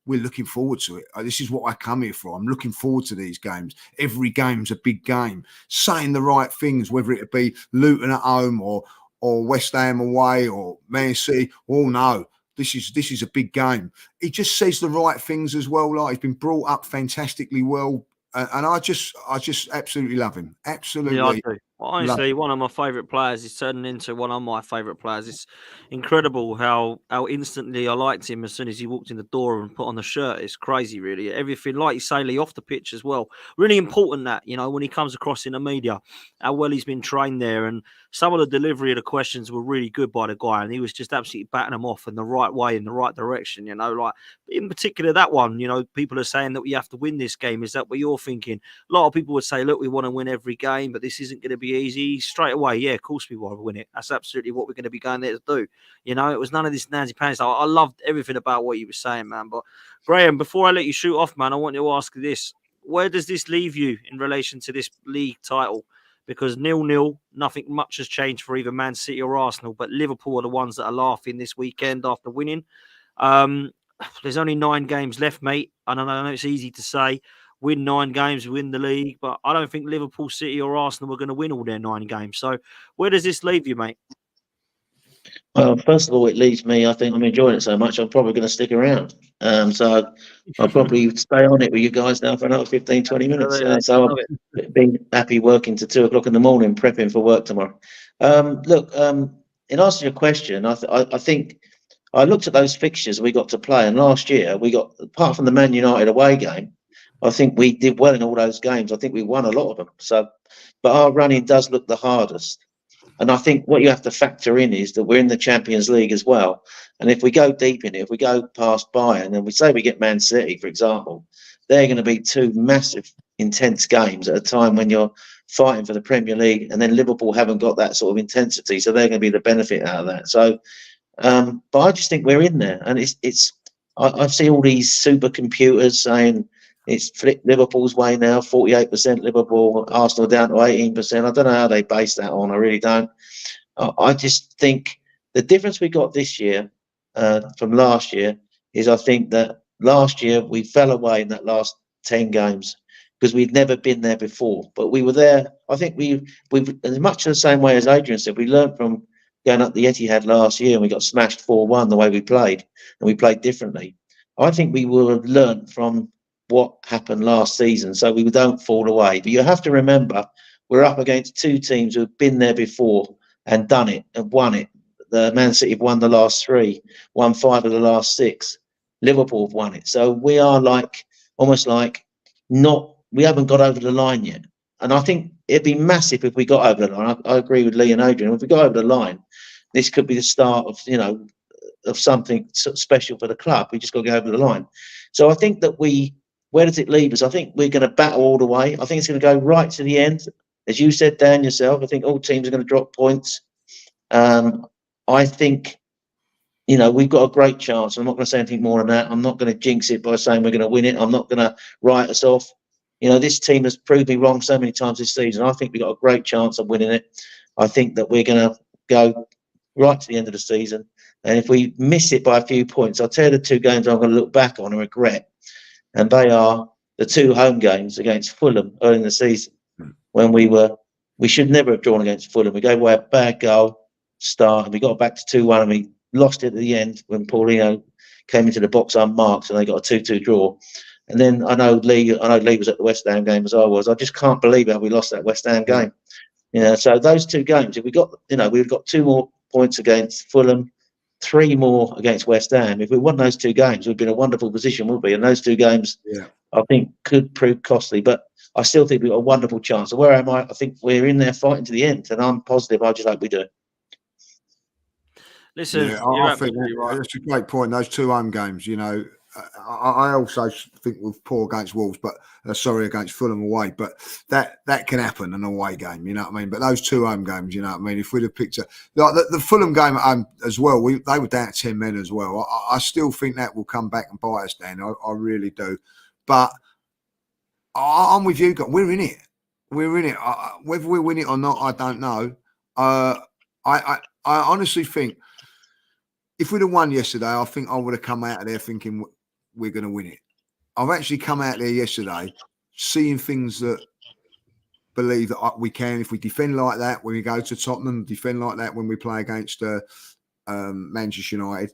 We're looking forward to it. This is what I come here for. I'm looking forward to these games. Every game's a big game. Saying the right things, whether it be Luton at home or West Ham away or Man City. Oh, no. This is a big game. He just says the right things as well. Like, he's been brought up fantastically well. And I just absolutely love him. Absolutely. Yeah, I do. Well, honestly, one of my favourite players is turning into one of my favourite players. It's incredible how instantly I liked him as soon as he walked in the door and put on the shirt. It's crazy, really. Everything, like you say, Lee, off the pitch as well. Really important that, you know, when he comes across in the media, how well he's been trained there. And some of the delivery of the questions were really good by the guy. And he was just absolutely batting them off in the right way, in the right direction, you know. Like, in particular, that one, you know, people are saying that we have to win this game. Is that what you're thinking? A lot of people would say, look, we want to win every game, but this isn't going to be easy. Straight away, yeah, of course we want to win it. That's absolutely what we're going to be going there to do. You know, it was none of this Nancy Pants. I loved everything about what you were saying, man. But Graham, before I let you shoot off, man, I want to ask you this. Where does this leave you in relation to this league title? Because 0-0, nothing much has changed for either Man City or Arsenal, but Liverpool are the ones that are laughing this weekend after winning. There's only 9 games left, mate. I know it's easy to say. Win 9 games, win the league, but I don't think Liverpool, City or Arsenal are going to win all their 9 games. So where does this leave you, mate? Well, first of all, it leaves me, I think I'm enjoying it so much, I'm probably going to stick around. So I'll probably stay on it with you guys now for another 15, 20 minutes. So I've been happy working to 2 o'clock in the morning, prepping for work tomorrow. Look, in answer to your question, I think I looked at those fixtures we got to play, and last year we got, apart from the Man United away game, I think we did well in all those games. I think we won a lot of them. So, but our running does look the hardest. And I think what you have to factor in is that we're in the Champions League as well. And if we go deep in it, if we go past Bayern and we say we get Man City, for example, they're going to be 2 massive, intense games at a time when you're fighting for the Premier League. And then Liverpool haven't got that sort of intensity. So they're going to be the benefit out of that. So, but I just think we're in there. And I see all these supercomputers saying, it's flipped Liverpool's way now, 48% Liverpool, Arsenal down to 18%. I don't know how they base that on. I really don't. I just think the difference we got this year from last year is I think that last year we fell away in that last 10 games because we'd never been there before. But we were there. I think we've as much the same way as Adrian said, we learned from going up the Etihad last year and we got smashed 4-1 the way we played, and we played differently. I think we will have learned from what happened last season, so we don't fall away. But you have to remember, we're up against 2 teams who have been there before and done it and won it. The Man City have won the last 3, won 5 of the last 6. Liverpool have won it. So we are almost like we haven't got over the line yet. And I think it'd be massive if we got over the line. I agree with Lee and Adrian. If we got over the line, this could be the start of, of something special for the club. We just got to go over the line. So I think that where does it leave us? I think we're going to battle all the way. I think it's going to go right to the end. As you said, Dan, yourself, I think all teams are going to drop points. I think, we've got a great chance. I'm not going to say anything more than that. I'm not going to jinx it by saying we're going to win it. I'm not going to write us off. This team has proved me wrong so many times this season. I think we've got a great chance of winning it. I think that we're going to go right to the end of the season. And if we miss it by a few points, I'll tell you the 2 games I'm going to look back on and regret. And they are the 2 home games against Fulham early in the season, when we should never have drawn against Fulham. We gave away a bad goal start and we got back to 2-1 and we lost it at the end when Paulinho came into the box unmarked and they got a 2-2 draw. And then I know Lee was at the West Ham game as I was. I just can't believe how we lost that West Ham game. So those 2 games, if we got, we've got 2 more points against Fulham, 3 more against West Ham. If we won those 2 games, we'd be in a wonderful position, wouldn't we? And those 2 games, I think, could prove costly. But I still think we've got a wonderful chance. So where am I? I think we're in there fighting to the end, and I'm positive. I just hope we do. Listen, I think that's a great point. Those 2 home games, you know, I also think we're poor against Wolves, but against Fulham away. But that can happen in an away game, you know what I mean? But those 2 home games, you know what I mean? If we'd have picked like the Fulham game at home as well, they were down to 10 men as well. I still think that will come back and bite us down. I really do. But I'm with you. We're in it. We're in it. Whether we win it or not, I don't know. I honestly think if we'd have won yesterday, I think I would have come out of there thinking we're going to win it. I've actually come out there yesterday seeing things that believe that we can. If we defend like that when we go to Tottenham, defend like that when we play against Manchester United,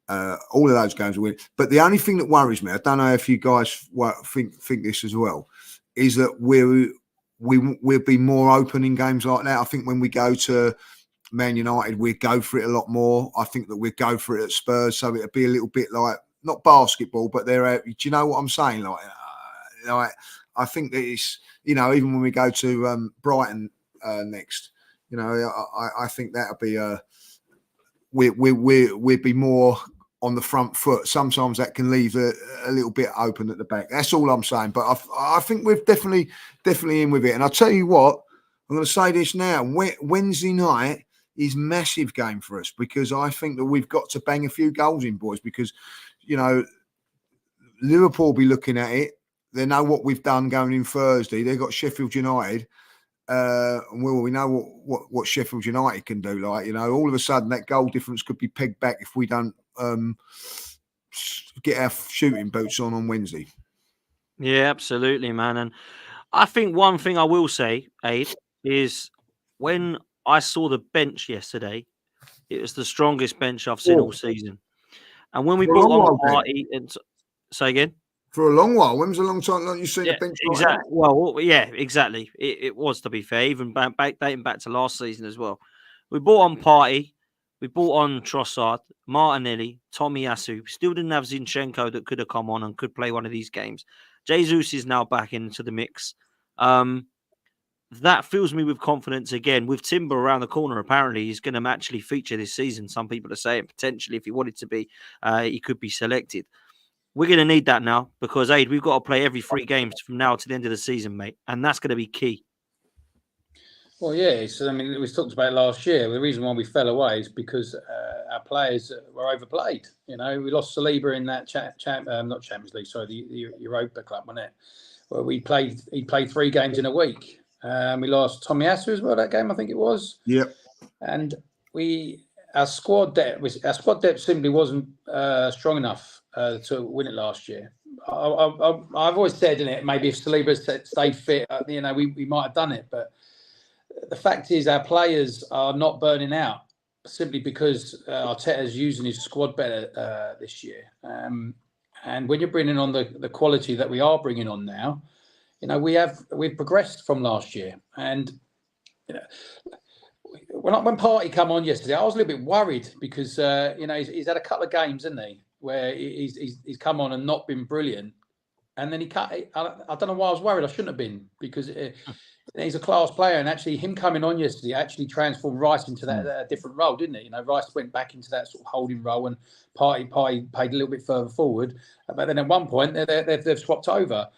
all of those games we win. But the only thing that worries me, I don't know if you guys think this as well, is that we'll be more open in games like that. I think when we go to Man United, we go for it a lot more. I think that we go for it at Spurs, so it'll be a little bit like not basketball, but they're. Do you know what I'm saying? Like I think that it's, you know, even when we go to Brighton next, you know, I think that'll be we'd be more on the front foot. Sometimes that can leave a little bit open at the back. That's all I'm saying. But I think we're definitely in with it. And I'll tell you what, I'm going to say this now. Wednesday night is massive game for us, because I think that we've got to bang a few goals in, boys, because, you know, Liverpool will be looking at it. They know what we've done going in Thursday. They've got Sheffield United. We know what Sheffield United can do. Like, you know, all of a sudden that goal difference could be pegged back if we don't get our shooting boots on Wednesday. Yeah, absolutely, man. And I think one thing I will say, Aid, is when I saw the bench yesterday, it was the strongest bench I've seen all season. And when we brought on Party, and say again. For a long while. When was a long time like you've seen the bench? Exactly. Well, yeah, exactly. It was, to be fair, even dating back to last season as well. We bought on Party, we bought on Trossard, Martinelli, Tomiyasu. Still didn't have Zinchenko that could have come on and could play one of these games. Jesus is now back into the mix. That fills me with confidence again. With Timber around the corner, apparently he's going to actually feature this season. Some people are saying potentially, if he wanted to be, he could be selected. We're going to need that now, because, Aid, we've got to play every 3 games from now to the end of the season, mate. And that's going to be key. Well, yeah. I mean, we talked about it last year. The reason why we fell away is because our players were overplayed. You know, we lost Saliba in that not Champions League, sorry, the Europa Club, wasn't it? Where he played 3 games in a week. We lost Tomiyasu as well that game, I think it was. Yep. And our squad depth simply wasn't strong enough to win it last year. I've always said, in it, maybe if Saliba stayed fit, you know, we might have done it. But the fact is, our players are not burning out simply because Arteta's using his squad better this year. And when you're bringing on the quality that we are bringing on now, you know, we've progressed from last year. And you know, when Party come on yesterday, I was a little bit worried because you know, he's had a couple of games, hasn't he, where he's come on and not been brilliant, and then I don't know why I was worried. I shouldn't have been, because he's a class player, and actually him coming on yesterday actually transformed Rice into that different role, didn't it? You know, Rice went back into that sort of holding role, and Party played a little bit further forward. But then at one point they've swapped over.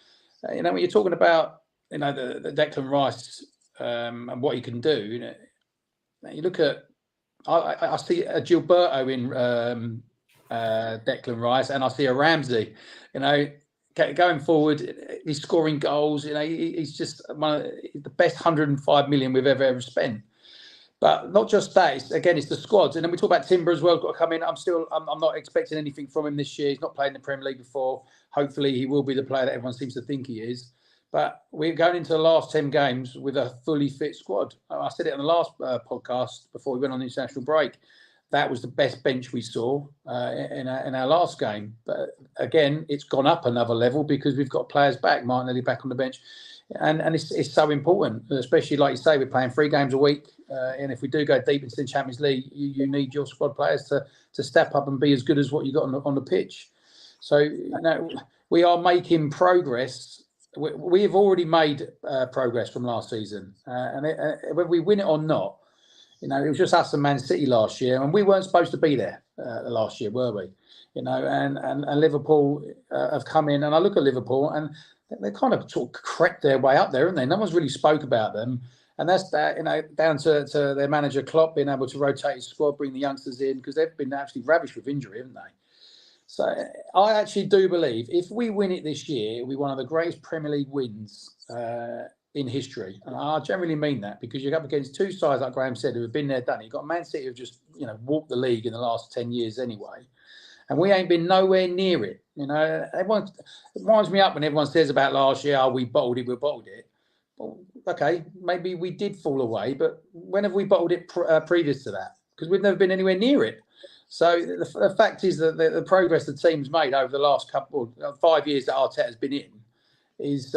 You know, when you're talking about, you know, the Declan Rice and what he can do, you know, you look at, I see a Gilberto in Declan Rice, and I see a Ramsey. You know, going forward, he's scoring goals. You know, he's just the best 105 million we've ever spent. But not just that. It's the squads, and then we talk about Timber as well. Got to come in. I'm not expecting anything from him this year. He's not played in the Premier League before. Hopefully, he will be the player that everyone seems to think he is. But we're going into the last 10 games with a fully fit squad. I said it on the last podcast before we went on the international break. That was the best bench we saw in our last game. But again, it's gone up another level because we've got players back. Martinelli back on the bench. and it's so important, especially like you say, we're playing 3 games a week, and if we do go deep into the Champions League, you need your squad players to step up and be as good as what you got on the pitch. So we are making progress. We have already made progress from last season, and whether we win it or not, it was just us and Man City last year, and we weren't supposed to be there last year, were we? And Liverpool have come in, and I look at Liverpool, and they kind of sort of crept their way up there, haven't they? No one's really spoke about them, and that's down to their manager Klopp being able to rotate his squad, bring the youngsters in, because they've been absolutely ravished with injury, haven't they? So I actually do believe if we win it this year, it'll be one of the greatest Premier League wins in history. And I generally mean that, because you're up against 2 sides, like Graham said, who have been there, done it. You've got Man City who've just walked the league in the last 10 years anyway. And we ain't been nowhere near it. Everyone, it winds me up when everyone says about last year, we bottled it, we bottled it. Well, okay, maybe we did fall away, but when have we bottled it previous to that? Because we've never been anywhere near it. So the fact is that the progress the team's made over the last 5 years that Arteta's been in is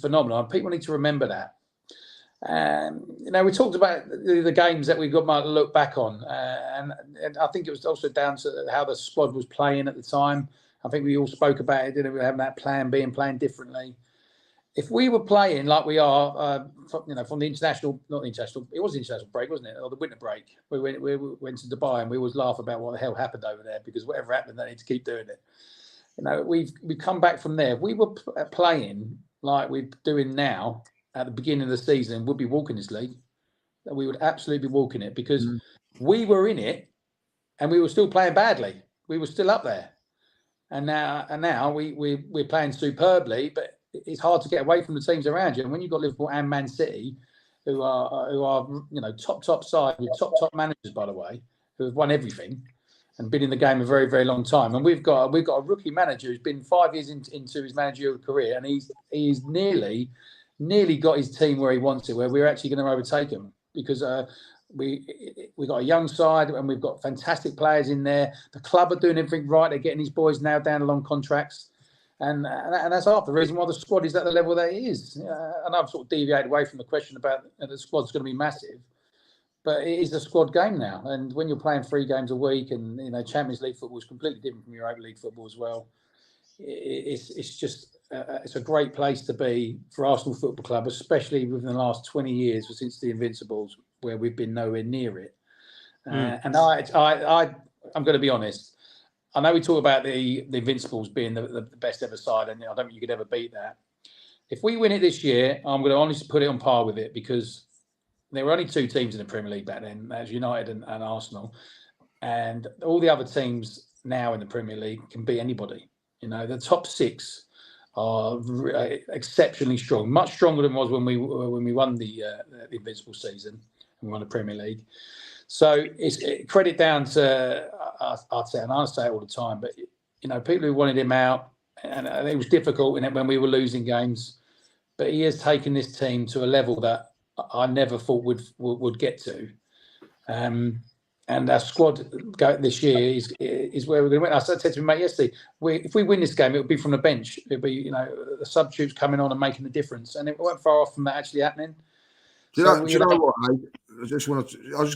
phenomenal, and people need to remember that. We talked about the games that we might look back on, and I think it was also down to how the squad was playing at the time. I think we all spoke about it, didn't we? Having that plan B and playing differently. If we were playing like we are, from the not the international, it was the international break, wasn't it? Or the winter break. We went to Dubai, and we always laugh about what the hell happened over there, because whatever happened, they need to keep doing it. We've come back from there. If we were playing like we're doing now at the beginning of the season, we'd be walking this league. We would absolutely be walking it, because we were in it, and we were still playing badly. We were still up there, and now we're playing superbly, but it's hard to get away from the teams around you. And when you've got Liverpool and Man City, who are top side with top managers, by the way, who have won everything and been in the game a very, very long time, and we've got a rookie manager who's been 5 years into his managerial career, and he's nearly got his team where he wants it, where we're actually going to overtake him, because we've got a young side, and we've got fantastic players in there. The club are doing everything right. They're getting these boys now down along contracts. And that's half the reason why the squad is at the level that it is. And I've sort of deviated away from the question about the squad's going to be massive, but it is a squad game now. And when you're playing 3 games a week, and Champions League football is completely different from Europa League football as well. It's just it's a great place to be for Arsenal Football Club, especially within the last 20 years since the Invincibles, where we've been nowhere near it. And I'm going to be honest. I know we talk about the Invincibles being the best ever side, and I don't think you could ever beat that. If we win it this year, I'm going to honestly put it on par with it, because there were only 2 teams in the Premier League back then, as United and Arsenal. And all the other teams now in the Premier League can beat anybody. The top 6 are exceptionally strong, much stronger than it was when we won the Invincible season and we won the Premier League. So it's credit down to Arteta, and I say it all the time, but people who wanted him out, and it was difficult when we were losing games, but he has taken this team to a level that I never thought would get to. And our squad this year is where we're going to win. I said to him, mate, yesterday, if we win this game, it would be from the bench. It would be the substitutes coming on and making the difference, and it weren't far off from that actually happening. Do you know what, mate? I was just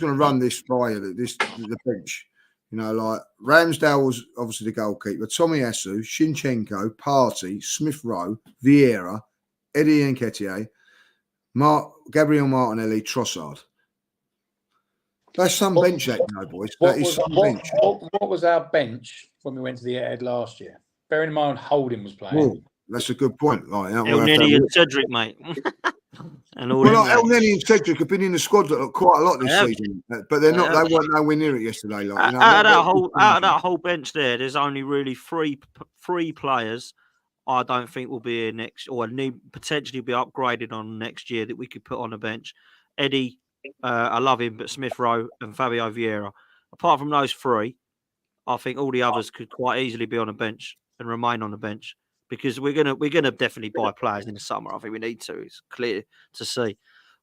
going to run this by you, the bench. Like Ramsdale was obviously the goalkeeper, Tomiyasu, Shinchenko, Partey, Smith Rowe, Vieira, Eddie Nketiah, Gabriel Martinelli, Trossard. That's some bench act, boys. That is some bench. What was our bench when we went to the Etihad last year? Bearing in mind Holding was playing. Well, that's a good point. Like, Elneny and Cedric, mate. Elneny and Cedric have been in the squad quite a lot this season, but they're not. They weren't nowhere near it yesterday. Like, out of that whole bench there's only really three players I don't think will be here next, or potentially be upgraded on next year, that we could put on the bench. Eddie, I love him, but Smith Rowe and Fabio Vieira. Apart from those 3, I think all the others could quite easily be on a bench and remain on the bench, because we're gonna definitely buy players in the summer. I think we need to. It's clear to see,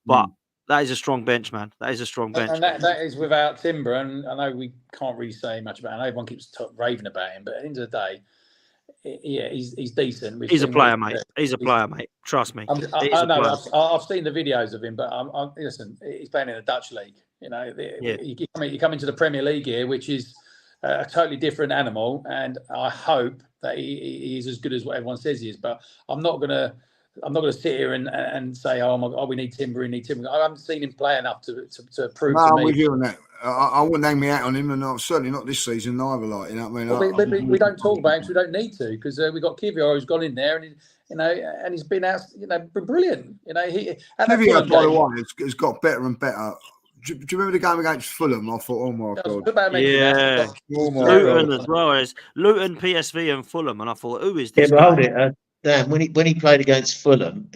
but that is a strong bench, man. That is a strong bench, and that is without Timber. And I know we can't really say much about him. Everyone keeps raving about him, but at the end of the day, yeah, he's decent. He's a player, mate. He's a player, mate. Trust me. I know. I've seen the videos of him, but listen, he's playing in the Dutch league. You know, you come into the Premier League here, which is a totally different animal, and I hope that he's as good as what everyone says he is. But I'm not gonna sit here and say, oh my God, we need Timber, we need Timber. I haven't seen him play enough to prove to me. I'm with you on that. I wouldn't hang me out on him, and certainly not this season either. Like, you know what I mean? We don't talk about him, so we don't need to, because we've got Kivior who's gone in there, and he's been out, been brilliant. Kivior, by the way, has got better and better. Do you remember the game against Fulham? I thought, oh my God. Yeah. Luton as well as Luton, PSV, and Fulham, and I thought, who is this guy? Hold it, Dan. When he played against Fulham,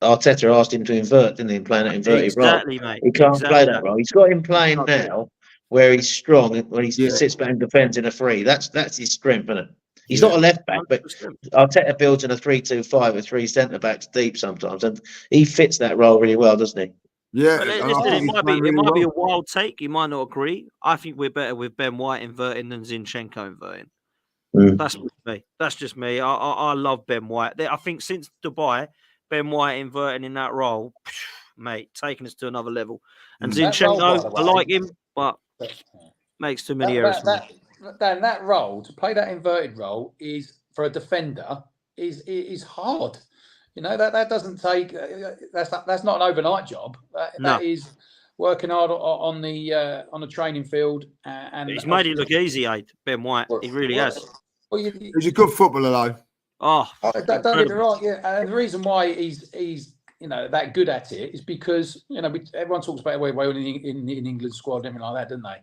Arteta asked him to invert, didn't he? Playing that inverted role. Mate. He can't play that role. He's got him playing now, where he's strong when he sits back and defends in a free. That's his strength, isn't it? He's not a left back, but Arteta builds in a 3-2-5 with 3 centre backs deep sometimes, and he fits that role really well, doesn't he? Yeah, listen, it might be a wild take. You might not agree. I think we're better with Ben White inverting than Zinchenko inverting. That's just me. That's just me. I love Ben White. I think since Dubai, Ben White inverting in that role, mate, taking us to another level. And Zinchenko, I like him, but makes too many errors. That role, to play that inverted role, is for a defender is hard. That doesn't take. That's not an overnight job. That is working hard on the training field. And he's made it look easy, Ben White. He really has. He's a good footballer, though. Don't get me wrong. Yeah, and the reason why he's that good at it is because everyone talks about where in England squad and everything like that, don't they?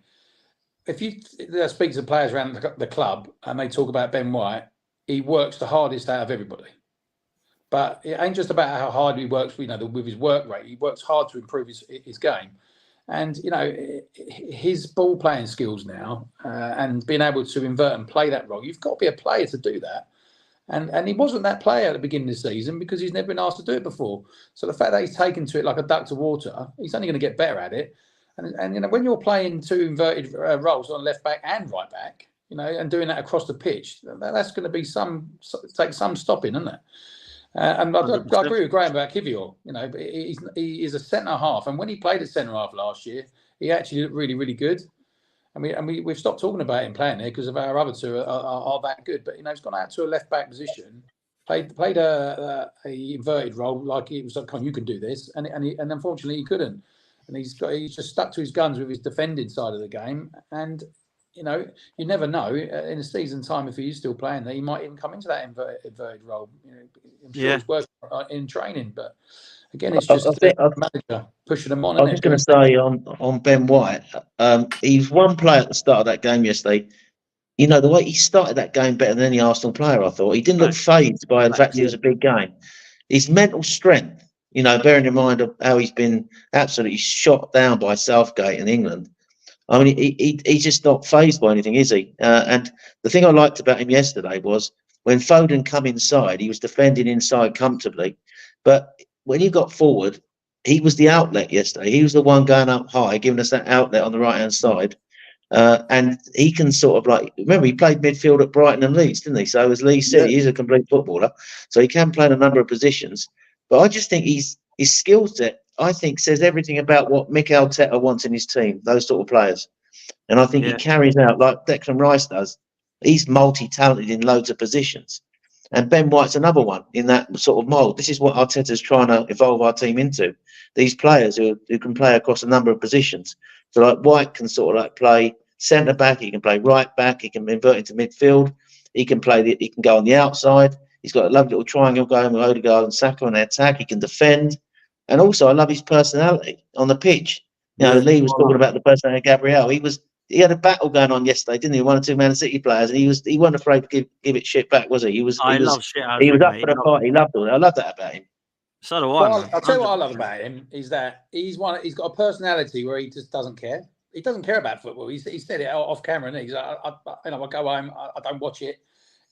If you speak to players around the club and they talk about Ben White, he works the hardest out of everybody. But it ain't just about how hard he works, with his work rate. He works hard to improve his game. And, his ball playing skills now and being able to invert and play that role, you've got to be a player to do that. And he wasn't that player at the beginning of the season because he's never been asked to do it before. So the fact that he's taken to it like a duck to water, he's only going to get better at it. And when you're playing 2 inverted roles on left back and right back, and doing that across the pitch, that's going to take some stopping, isn't it? And I agree with Graham about Kivior. He is a centre half, and when he played at centre half last year, he actually looked really, really good. We've stopped talking about him playing there because of our other two are that good. But he's gone out to a left back position, played a inverted role like it was like, "Come on, you can do this," and unfortunately he couldn't. And he's just stuck to his guns with his defending side of the game. And you never know in a season time if he is still playing there, he might even come into that inverted role. I'm sure it's working in training, but again, it's just the manager pushing him on. I was just going to say on Ben White, he's one player at the start of that game yesterday. The way he started that game better than any Arsenal player, I thought. He didn't look phased by the fact that it was a big game. His mental strength, bearing in mind of how he's been absolutely shot down by Southgate in England. He's just not phased by anything, is he? And the thing I liked about him yesterday was when Foden come inside, he was defending inside comfortably. But when he got forward, he was the outlet yesterday. He was the one going up high, giving us that outlet on the right-hand side. And he can sort of remember, he played midfield at Brighton and Leeds, didn't he? So as Lee said, he's a complete footballer. So he can play in a number of positions. But I just think his skill set, I think, says everything about what Mikel Arteta wants in his team, those sort of players. And I think he carries out like Declan Rice does. He's multi-talented in loads of positions. And Ben White's another one in that sort of mould. This is what Arteta's trying to evolve our team into. These players who can play across a number of positions. So like White can sort of play centre-back, he can play right-back, he can invert into midfield, he can go on the outside. He's got a lovely little triangle going with Odegaard and Saka on the attack. He can defend. And also, I love his personality on the pitch. Lee was talking about the personality of Gabriel. He had a battle going on yesterday, didn't he? 1 or 2 Man City players, and he wasn't afraid to give it shit back, was he? He was up for the fight. He loved all that. I love that about him. So do I. Well, I'll tell you what I love about him is that he's got a personality where he just doesn't care. He doesn't care about football. He said it off camera, and he's like, I go home, I don't watch it.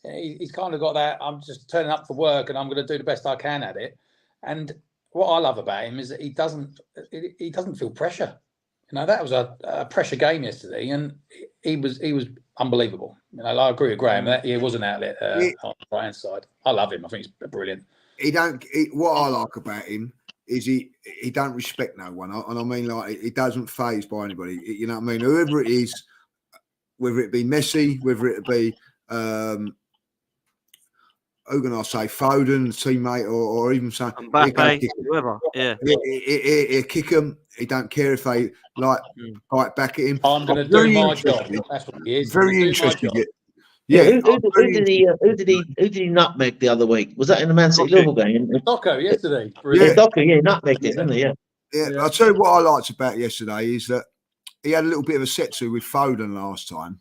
He's kind of got that. I'm just turning up for work, and I'm going to do the best I can at it. And what I love about him is that he doesn't feel pressure. You know, that was a pressure game yesterday, and he was unbelievable. You know, I agree with Graham that he was an outlet on the right hand side. I love him. I think he's brilliant. What I like about him is he don't respect no one, and I mean, like, he doesn't phase by anybody. You know what I mean? Whoever it is, whether it be Messi, whether it be who can I say, Foden, teammate, or even say Mbappe, whoever, yeah. He'll kick him. He don't care if they fight back at him. I'm going to do my job. That's what he is. Very interested. Yeah, who did he nutmeg the other week? Was that in the Man City Liverpool game? Doco yesterday. Yeah, Doco, nutmegged him, didn't he? Yeah. I'll tell you what I liked about yesterday is that he had a little bit of a set to with Foden last time.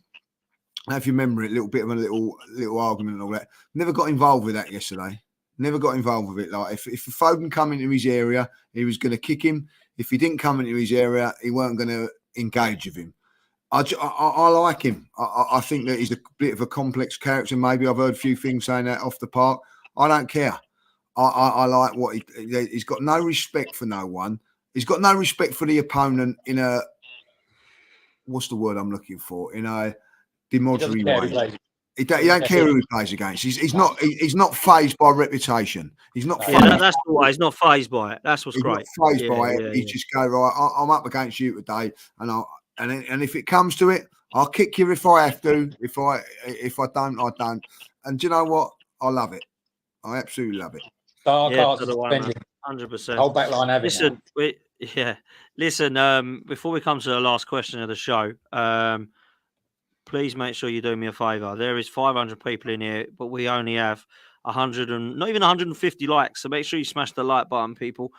Now, if you remember it, a little bit of a little argument and all that. Never got involved with that yesterday. Never got involved with it. Like if Foden come into his area, he was going to kick him. If he didn't come into his area, he weren't going to engage with him. I like him. I think that he's a bit of a complex character. Maybe I've heard a few things saying that off the park. I don't care. I like what he's got. No respect for no one. He's got no respect for the opponent in a, what's the word I'm looking for? In a derogatory way. He don't care who he plays against. He's not phased by reputation. He's not. That's why he's not phased by it. That's what's great. Not phased by it. He just go, right. I'm up against you today, and if it comes to it, I'll kick you if I have to. If I don't, I don't. And do you know what? I love it. I absolutely love it. 100%. Whole back line have it. Listen, before we come to the last question of the show, please make sure you do me a favour. There is 500 people in here, but we only have 100 and not even 150 likes. So make sure you smash the like button, people.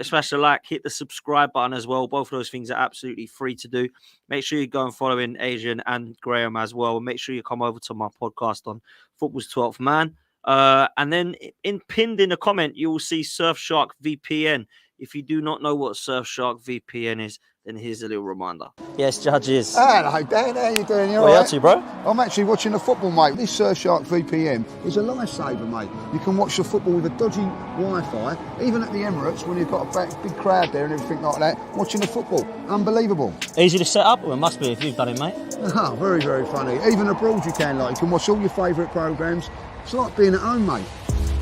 Smash the like, hit the subscribe button as well. Both of those things are absolutely free to do. Make sure you go and follow in Adrian and Graham as well. And make sure you come over to my podcast on Football's 12th Man. And then pinned in a comment, you will see Surfshark VPN. If you do not know what Surfshark VPN is, then here's a little reminder. Yes, judges. Hello, Dan. How you doing? What are you up to, bro? I'm actually watching the football, mate. This Surfshark VPN is a lifesaver, mate. You can watch the football with a dodgy Wi-Fi, even at the Emirates when you've got a big crowd there and everything like that, watching the football. Unbelievable. Easy to set up? Well, it must be if you've done it, mate. Oh, very, very funny. Even abroad you can watch all your favourite programmes. It's like being at home, mate.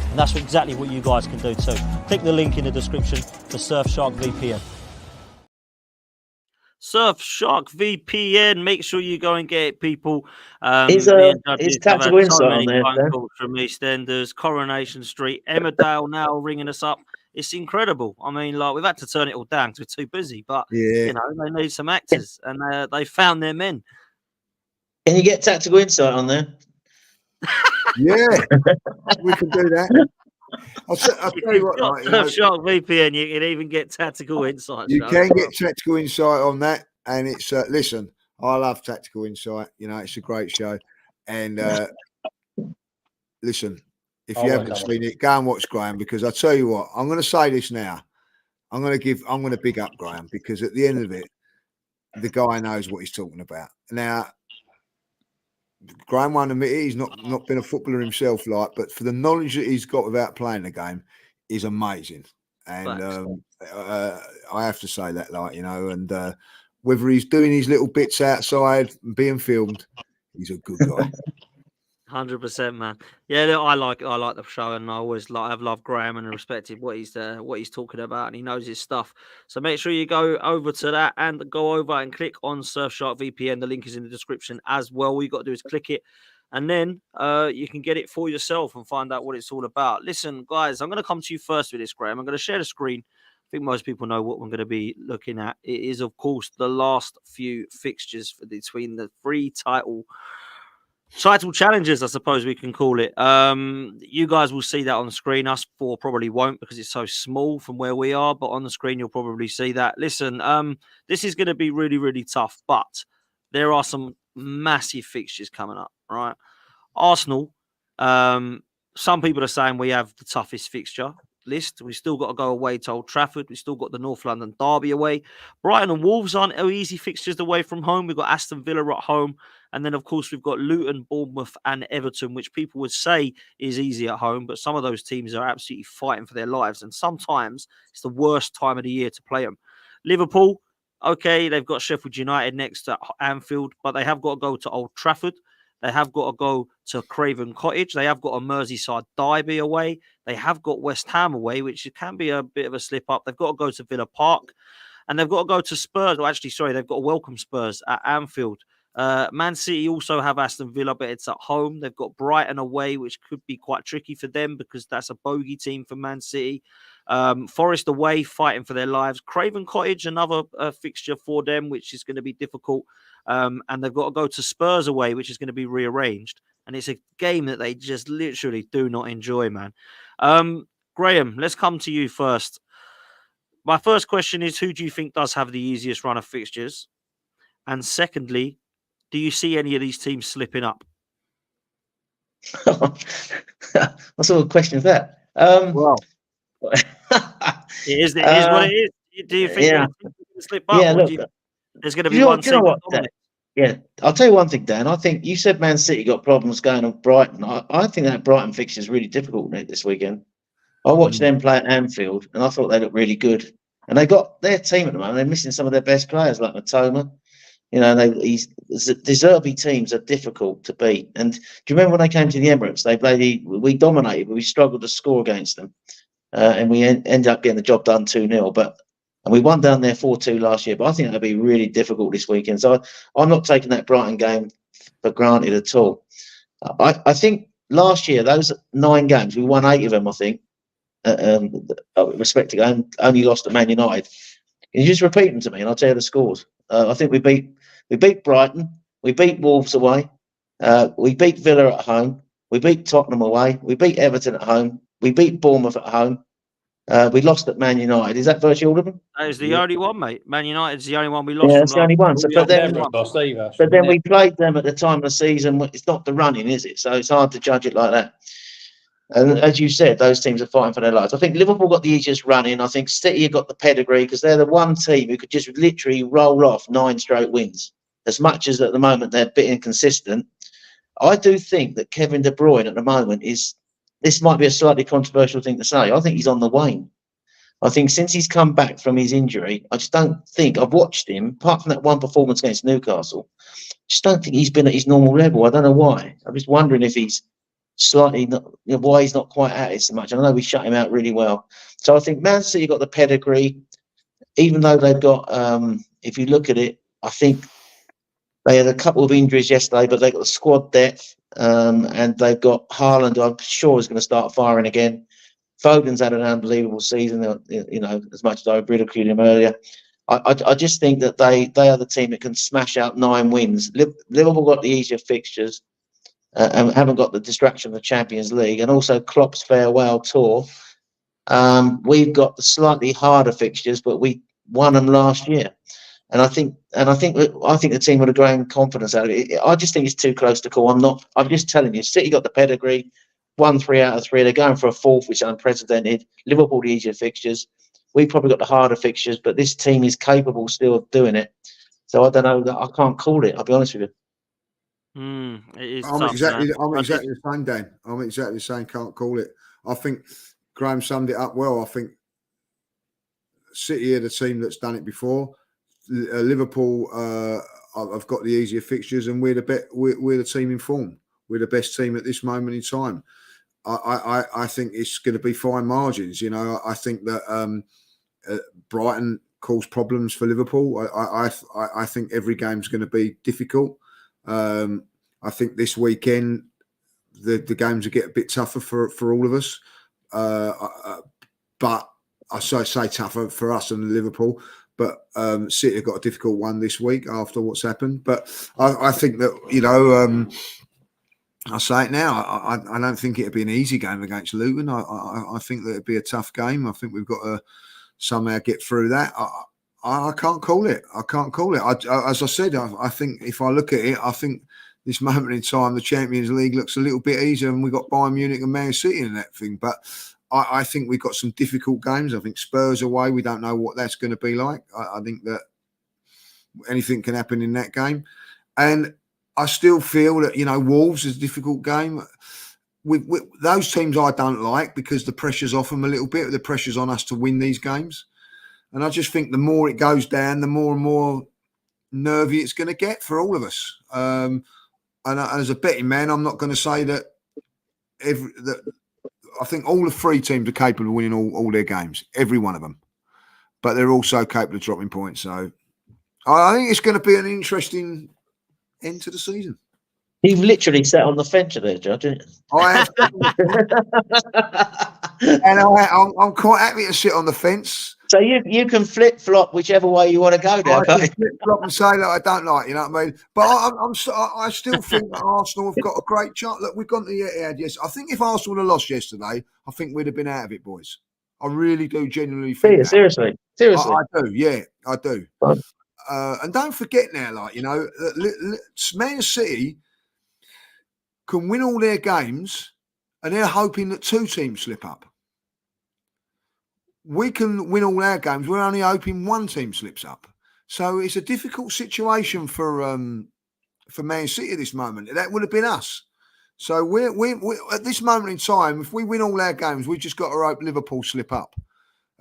And that's exactly what you guys can do too. Click the link in the description for Surfshark VPN. Surfshark VPN. Make sure you go and get it, people. Is Tactical Insight on there? From EastEnders, Coronation Street, Emmerdale now ringing us up. It's incredible. I mean, like, we've had to turn it all down because we're too busy, but you know, they need some actors, and they found their men. Can you get Tactical Insight on there? Yeah, we can do that. I'll tell you what, Surfshark VPN, you can even get Tactical Insight. You can get Tactical Insight on that, and it's listen, I love Tactical Insight. You know, it's a great show, and listen, if you haven't seen it, go and watch Graham, because I tell you what, I'm going to say this now. I'm going to big up Graham, because at the end of it, the guy knows what he's talking about. Now, Graham won't admit it, he's not been a footballer himself, but for the knowledge that he's got without playing the game is amazing. And I have to say that, and whether he's doing his little bits outside and being filmed, he's a good guy. 100%, man. Yeah, look, I like the show, and I've loved Graham and respected what he's talking about, and he knows his stuff. So make sure you go over to that and go over and click on Surfshark VPN. The link is in the description as well. All you got to do is click it, and then you can get it for yourself and find out what it's all about. Listen, guys, I'm going to come to you first with this, Graham. I'm going to share the screen. I think most people know what we're going to be looking at. It is, of course, the last few fixtures between the three title challenges, I suppose we can call it. You guys will see that on the screen. Us four probably won't, because it's so small from where we are, but on the screen you'll probably see that. Listen, this is going to be really, really tough, but there are some massive fixtures coming up, right? Arsenal, some people are saying we have the toughest fixture list. We've still got to go away to Old Trafford. We've still got the North London derby away. Brighton and Wolves aren't easy fixtures away from home. We've got Aston Villa at home. And then, of course, we've got Luton, Bournemouth and Everton, which people would say is easy at home. But some of those teams are absolutely fighting for their lives. And sometimes it's the worst time of the year to play them. Liverpool, Okay, they've got Sheffield United next at Anfield, but they have got to go to Old Trafford. They have got to go to Craven Cottage. They have got a Merseyside derby away. They have got West Ham away, which can be a bit of a slip up. They've got to go to Villa Park. And they've got to go to Spurs. Well, actually, sorry, they've got to welcome Spurs at Anfield. Man City also have Aston Villa, but it's at home. They've got Brighton away, which could be quite tricky for them because that's a bogey team for Man City. Forest away, fighting for their lives. Craven Cottage, another fixture for them, which is going to be difficult. And they've got to go to Spurs away, which is going to be rearranged. And it's a game that they just literally do not enjoy, man. Graham, let's come to you first. My first question is, who do you think does have the easiest run of fixtures? And secondly, do you see any of these teams slipping up? What sort of question is that? Well, it is what it is. Do you think any teams are going to slip up? Yeah, look, there's going to be one team that dominates? Yeah, I'll tell you one thing, Dan. I think you said Man City got problems going on Brighton. I think that Brighton fixture is really difficult this weekend. I watched them play at Anfield, and I thought they looked really good. And they got their team at the moment. They're missing some of their best players, like Matoma. You know, the Zerbi teams are difficult to beat. And do you remember when they came to the Emirates? We dominated, but we struggled to score against them, and we ended up getting the job done 2-0. And we won down there 4-2 last year. But I think that'll be really difficult this weekend. So I'm not taking that Brighton game for granted at all. I think last year those 9 games we won 8 of them. I think. Respecting, only lost at Man United. Can you just repeat them to me, and I'll tell you the scores? I think we beat Brighton, we beat Wolves away, we beat Villa at home, we beat Tottenham away, we beat Everton at home, we beat Bournemouth at home, we lost at Man United. Is that virtually all of them? That is the only one, mate. Man United's the only one we lost. Yeah, that's the only one. So, but then we played them at the time of the season. It's not the running, is it? So it's hard to judge it like that. And as you said, those teams are fighting for their lives. I think Liverpool got the easiest run in. I think City have got the pedigree because they're the one team who could just literally roll off 9 straight wins. As much as at the moment they're a bit inconsistent, I do think that Kevin De Bruyne at the moment this might be a slightly controversial thing to say. I think he's on the wane. I think since he's come back from his injury, I just don't think I've watched him, apart from that one performance against Newcastle, just don't think he's been at his normal level. I don't know why. I'm just wondering if he's slightly why he's not quite at it so much. I know we shut him out really well. So I think Man City got the pedigree, even though they've got, if you look at it, I think they had a couple of injuries yesterday, but they've got the squad depth, and they've got Haaland, who I'm sure is going to start firing again. Foden's had an unbelievable season, you know, as much as I ridiculed him earlier. I just think that they are the team that can smash out 9 wins. Liverpool got the easier fixtures, and haven't got the distraction of the Champions League, and also Klopp's farewell tour. We've got the slightly harder fixtures, but we won them last year, and I think the team would have gained confidence out of it. I just think it's too close to call. I'm just telling you, City got the pedigree, won 3 out of 3. They're going for a 4th, which is unprecedented. Liverpool the easier fixtures. We've probably got the harder fixtures, but this team is capable still of doing it. So I don't know. I can't call it. I'll be honest with you. I'm exactly the same, Dan. I'm exactly the same. Can't call it. I think Graham summed it up well. I think City are the team that's done it before. Liverpool have got the easier fixtures, and we're the team in form. We're the best team at this moment in time. I think it's going to be fine margins. You know, I think that Brighton cause problems for Liverpool. I think every game's going to be difficult. I think this weekend the games will get a bit tougher for all of us, but I say tougher for us and Liverpool. But City have got a difficult one this week after what's happened. But I think that, you know, I say it now. I don't think it'd be an easy game against Luton. I think that it'd be a tough game. I think we've got to somehow get through that. I can't call it. As I said, I think if I look at it, I think this moment in time, the Champions League looks a little bit easier, and we've got Bayern Munich and Man City in that thing. But I think we've got some difficult games. I think Spurs away, we don't know what that's going to be like. I think that anything can happen in that game. And I still feel that, you know, Wolves is a difficult game. With those teams I don't like, because the pressure's off them a little bit. The pressure's on us to win these games. And I just think the more it goes down, the more and more nervy it's going to get for all of us. And as a betting man, I'm not going to say that I think all the 3 teams are capable of winning all their games, every one of them. But they're also capable of dropping points. So I think it's going to be an interesting end to the season. You've literally sat on the fence there, Judge. I have, and I'm quite happy to sit on the fence. So you can flip flop whichever way you want to go now. I can flip flop and say that I don't like, you know what I mean? But I still think that Arsenal have got a great chance. Look, we've gone to the Etihad. Yes, I think if Arsenal had lost yesterday, I think we'd have been out of it, boys. I really do genuinely think that. Seriously. I do. Yeah, I do. Fine. And don't forget now, like, you know, Man City can win all their games, and they're hoping that 2 teams slip up. We can win all our games. We're only hoping 1 team slips up. So it's a difficult situation for Man City at this moment. That would have been us. So we're at this moment in time, if we win all our games, we've just got to hope Liverpool slip up.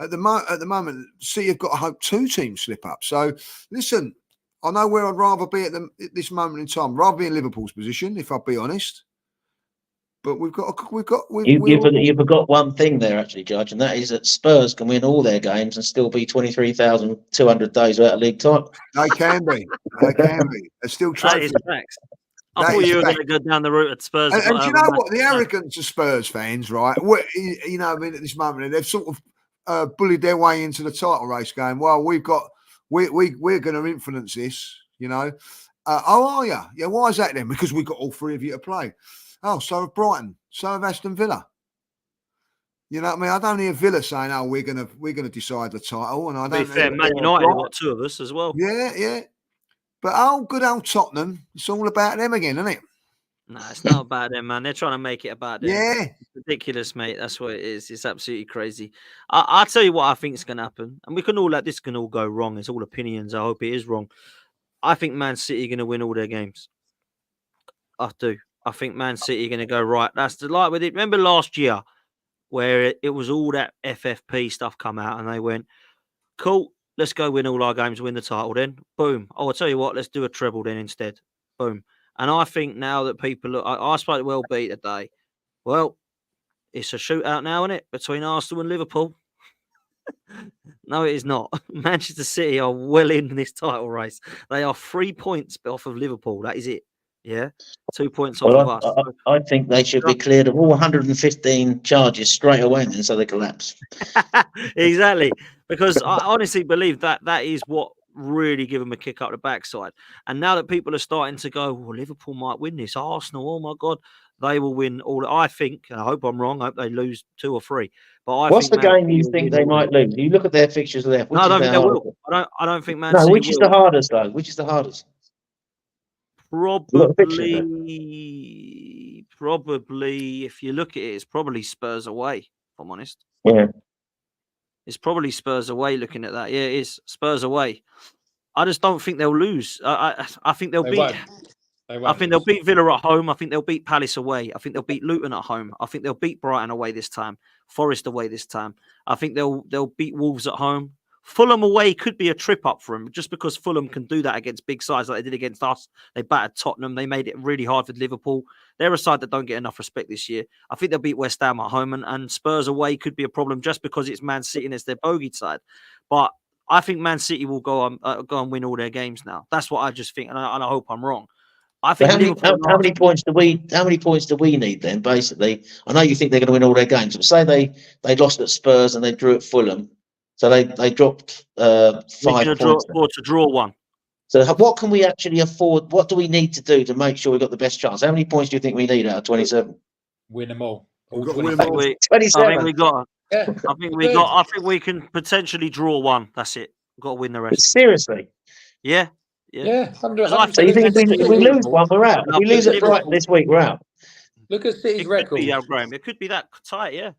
At the moment, City have got to hope 2 teams slip up. So listen, I know where I'd rather be at this moment in time. Rather be in Liverpool's position, if I'll be honest. But you forgot one thing there, actually, Judge, and that is that Spurs can win all their games and still be 23,200 days without a league title. They can be. They're still trophies. I thought you were going to go down the route at Spurs. And do you know what? The arrogance of Spurs fans, right? You know, I mean, at this moment, they've sort of bullied their way into the title race, going, "Well, we're going to influence this." You know, oh, are you? Yeah. Why is that then? Because we've got all 3 of you to play. Oh, so have Brighton, so have Aston Villa. You know what I mean? I don't hear Villa saying, "Oh, we're gonna decide the title." And I don't. To be fair, Man United have got 2 of us as well. Yeah. But good old Tottenham, it's all about them again, isn't it? No, it's not about them, man. They're trying to make it about them. Yeah. It's ridiculous, mate. That's what it is. It's absolutely crazy. I'll tell you what I think is going to happen. And this can all go wrong. It's all opinions. I hope it is wrong. I think Man City are going to win all their games. I do. I think Man City are going to go, right, that's the light with it. Remember last year where it was all that FFP stuff come out and they went, cool, let's go win all our games, win the title then. Boom. Oh, I'll tell you what, let's do a treble then instead. Boom. And I think now that people look, I spoke to Well Beat today. Well, it's a shootout now, isn't it? Between Arsenal and Liverpool. No, it is not. Manchester City are well in this title race. They are 3 points off of Liverpool. That is it. Yeah. 2 points off of us. I think they should be cleared of all 115 charges straight away then so they collapse. Exactly. Because I honestly believe that is what really give them a kick up the backside. And now that people are starting to go, well, Liverpool might win this. Arsenal, oh my God, they will win all. I think, and I hope I'm wrong, I hope they lose 2 or 3. But what's the game you think they might lose? You look at their fixtures left. No, I don't think they will. I don't think Man City which is the hardest, though? Which is the hardest? Probably, if you look at it, it's probably Spurs away, if I'm honest. Yeah. It's probably Spurs away looking at that. Yeah, it is Spurs away. I just don't think they'll lose. I think they'll beat. I think they'll beat Villa at home. I think they'll beat Palace away. I think they'll beat Luton at home. I think they'll beat Brighton away this time. Forest away this time. I think they'll beat Wolves at home. Fulham away could be a trip up for them, just because Fulham can do that against big sides like they did against us. They battered Tottenham. They made it really hard for Liverpool. They're a side that don't get enough respect this year. I think they'll beat West Ham at home, and Spurs away could be a problem just because it's Man City and it's their bogey side. But I think Man City will go and win all their games now. That's what I just think, and I hope I'm wrong. I think how many points do we need then? Basically, I know you think they're going to win all their games, but say they lost at Spurs and they drew at Fulham. So they dropped 5 points. Or to draw 1. So what can we actually afford? What do we need to do to make sure we've got the best chance? How many points do you think we need out of 27? Win them all. I think we got. Yeah. I think we can potentially draw 1. That's it. We've got to win the rest. Seriously? Yeah. So you think if we lose 1, we're out? If we lose at Brighton this week, we're out. Look at City's record. Graham. It could be that tight, yeah.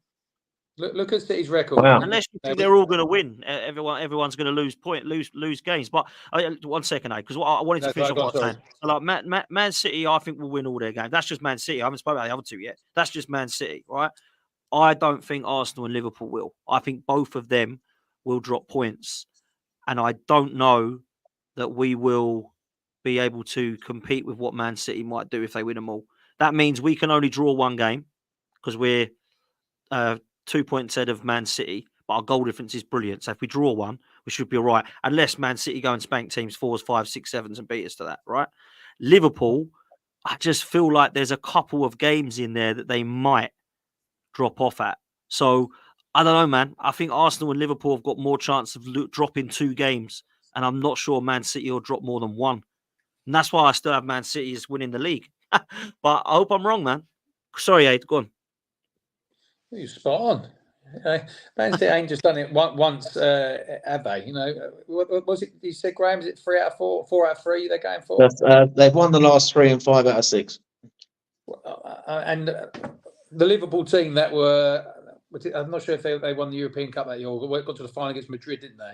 Look at City's record. Wow. Unless you think they're all going to win, everyone's going to lose games. But 1 second, because I wanted to finish off what I'm saying. So like Man City, I think will win all their games. That's just Man City. I haven't spoken about the other 2 yet. That's just Man City, right? I don't think Arsenal and Liverpool will. I think both of them will drop points. And I don't know that we will be able to compete with what Man City might do if they win them all. That means we can only draw one game because we're 2 points ahead of Man City, but our goal difference is brilliant. So if we draw one, we should be all right, unless Man City go and spank teams 4s, 5s, 6s, 7s and beat us to that, right? Liverpool, I just feel like there's a couple of games in there that they might drop off at. So I don't know, man. I think Arsenal and Liverpool have got more chance of dropping 2 games, and I'm not sure Man City will drop more than 1. And that's why I still have Man City as winning the league. But I hope I'm wrong, man. Sorry, Aid, go on. You're spot on. Man City ain't just done it once, have they? You know, what was it you said, Graham? Is it 3 out of 4, 4 out of 3 they're going for? They've won the last 3 and 5 out of 6. And the Liverpool team that were, I'm not sure if they won the European Cup that year or got to the final against Madrid, didn't they?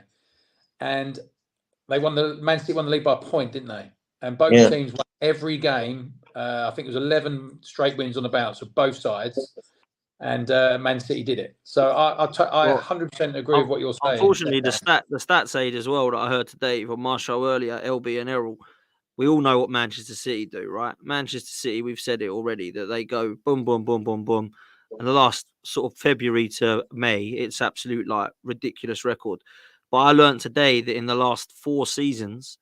And they won Man City won the league by a point, didn't they? And both teams won every game. I think it was 11 straight wins on the bounce of both sides. And Man City did it. So I 100% agree with what you're saying. Unfortunately, the stats aid as well that I heard today from my show earlier, LB and Errol, we all know what Manchester City do, right? Manchester City, we've said it already, that they go boom, boom, boom, boom, boom. And the last sort of February to May, it's absolute like ridiculous record. But I learned today that in the last 4 seasons,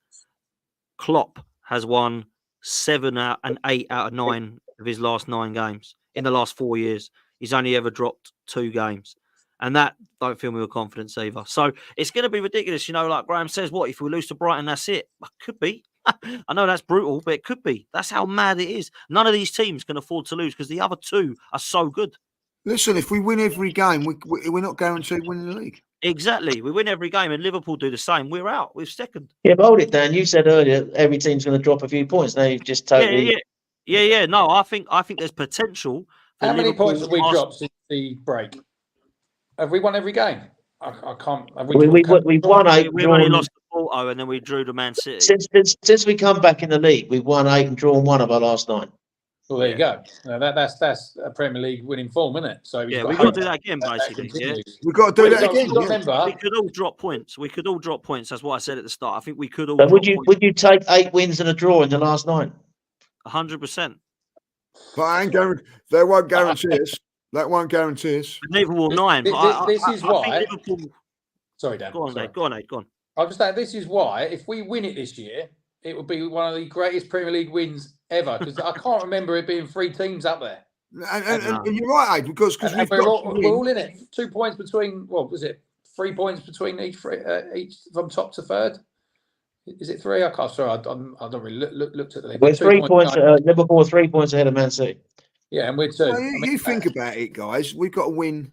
Klopp has won 7 out and 8 out of 9 of his last 9 games in the last 4 years. He's only ever dropped 2 games. And that don't fill me with confidence either. So it's going to be ridiculous. You know, like Graham says, what, if we lose to Brighton, that's it? Could be. I know that's brutal, but it could be. That's how mad it is. None of these teams can afford to lose because the other 2 are so good. Listen, if we win every game, we're not guaranteed winning the league. Exactly. We win every game and Liverpool do the same. We're out. We're second. Yeah, but hold it, Dan. You said earlier every team's going to drop a few points. Now you've just totally... Yeah. No, I think there's potential. How many points have we dropped since the break? Have we won every game? I can't. We've won 8. We've only lost to Porto and then we drew to Man City. Since we come back in the league, we've won 8 and drawn 1 of our last 9. Well, there you go. That's a Premier League winning form, isn't it? So we've got to do that again, basically. Yeah? We've got to do that again. Remember, we could all drop points. That's what I said at the start. I think we could all. So would you take 8 wins and a draw in the last 9? 100%. But they won't guarantee us. That won't guarantee us. Neither will 9. This is why. Sorry, Dan. Go on, Dave. Go on. I was saying this is why if we win it this year, it would be one of the greatest Premier League wins ever because I can't remember it being 3 teams up there. And you're right, Aid, because we're all in it. 2 points between. What was it? 3 points between each from top to third. Is it 3? I can't. Sorry, I don't really looked at the league. We're 3 points. Liverpool 3 points ahead of Man City. Yeah, and we're 2. You think about it, guys. We've got to win.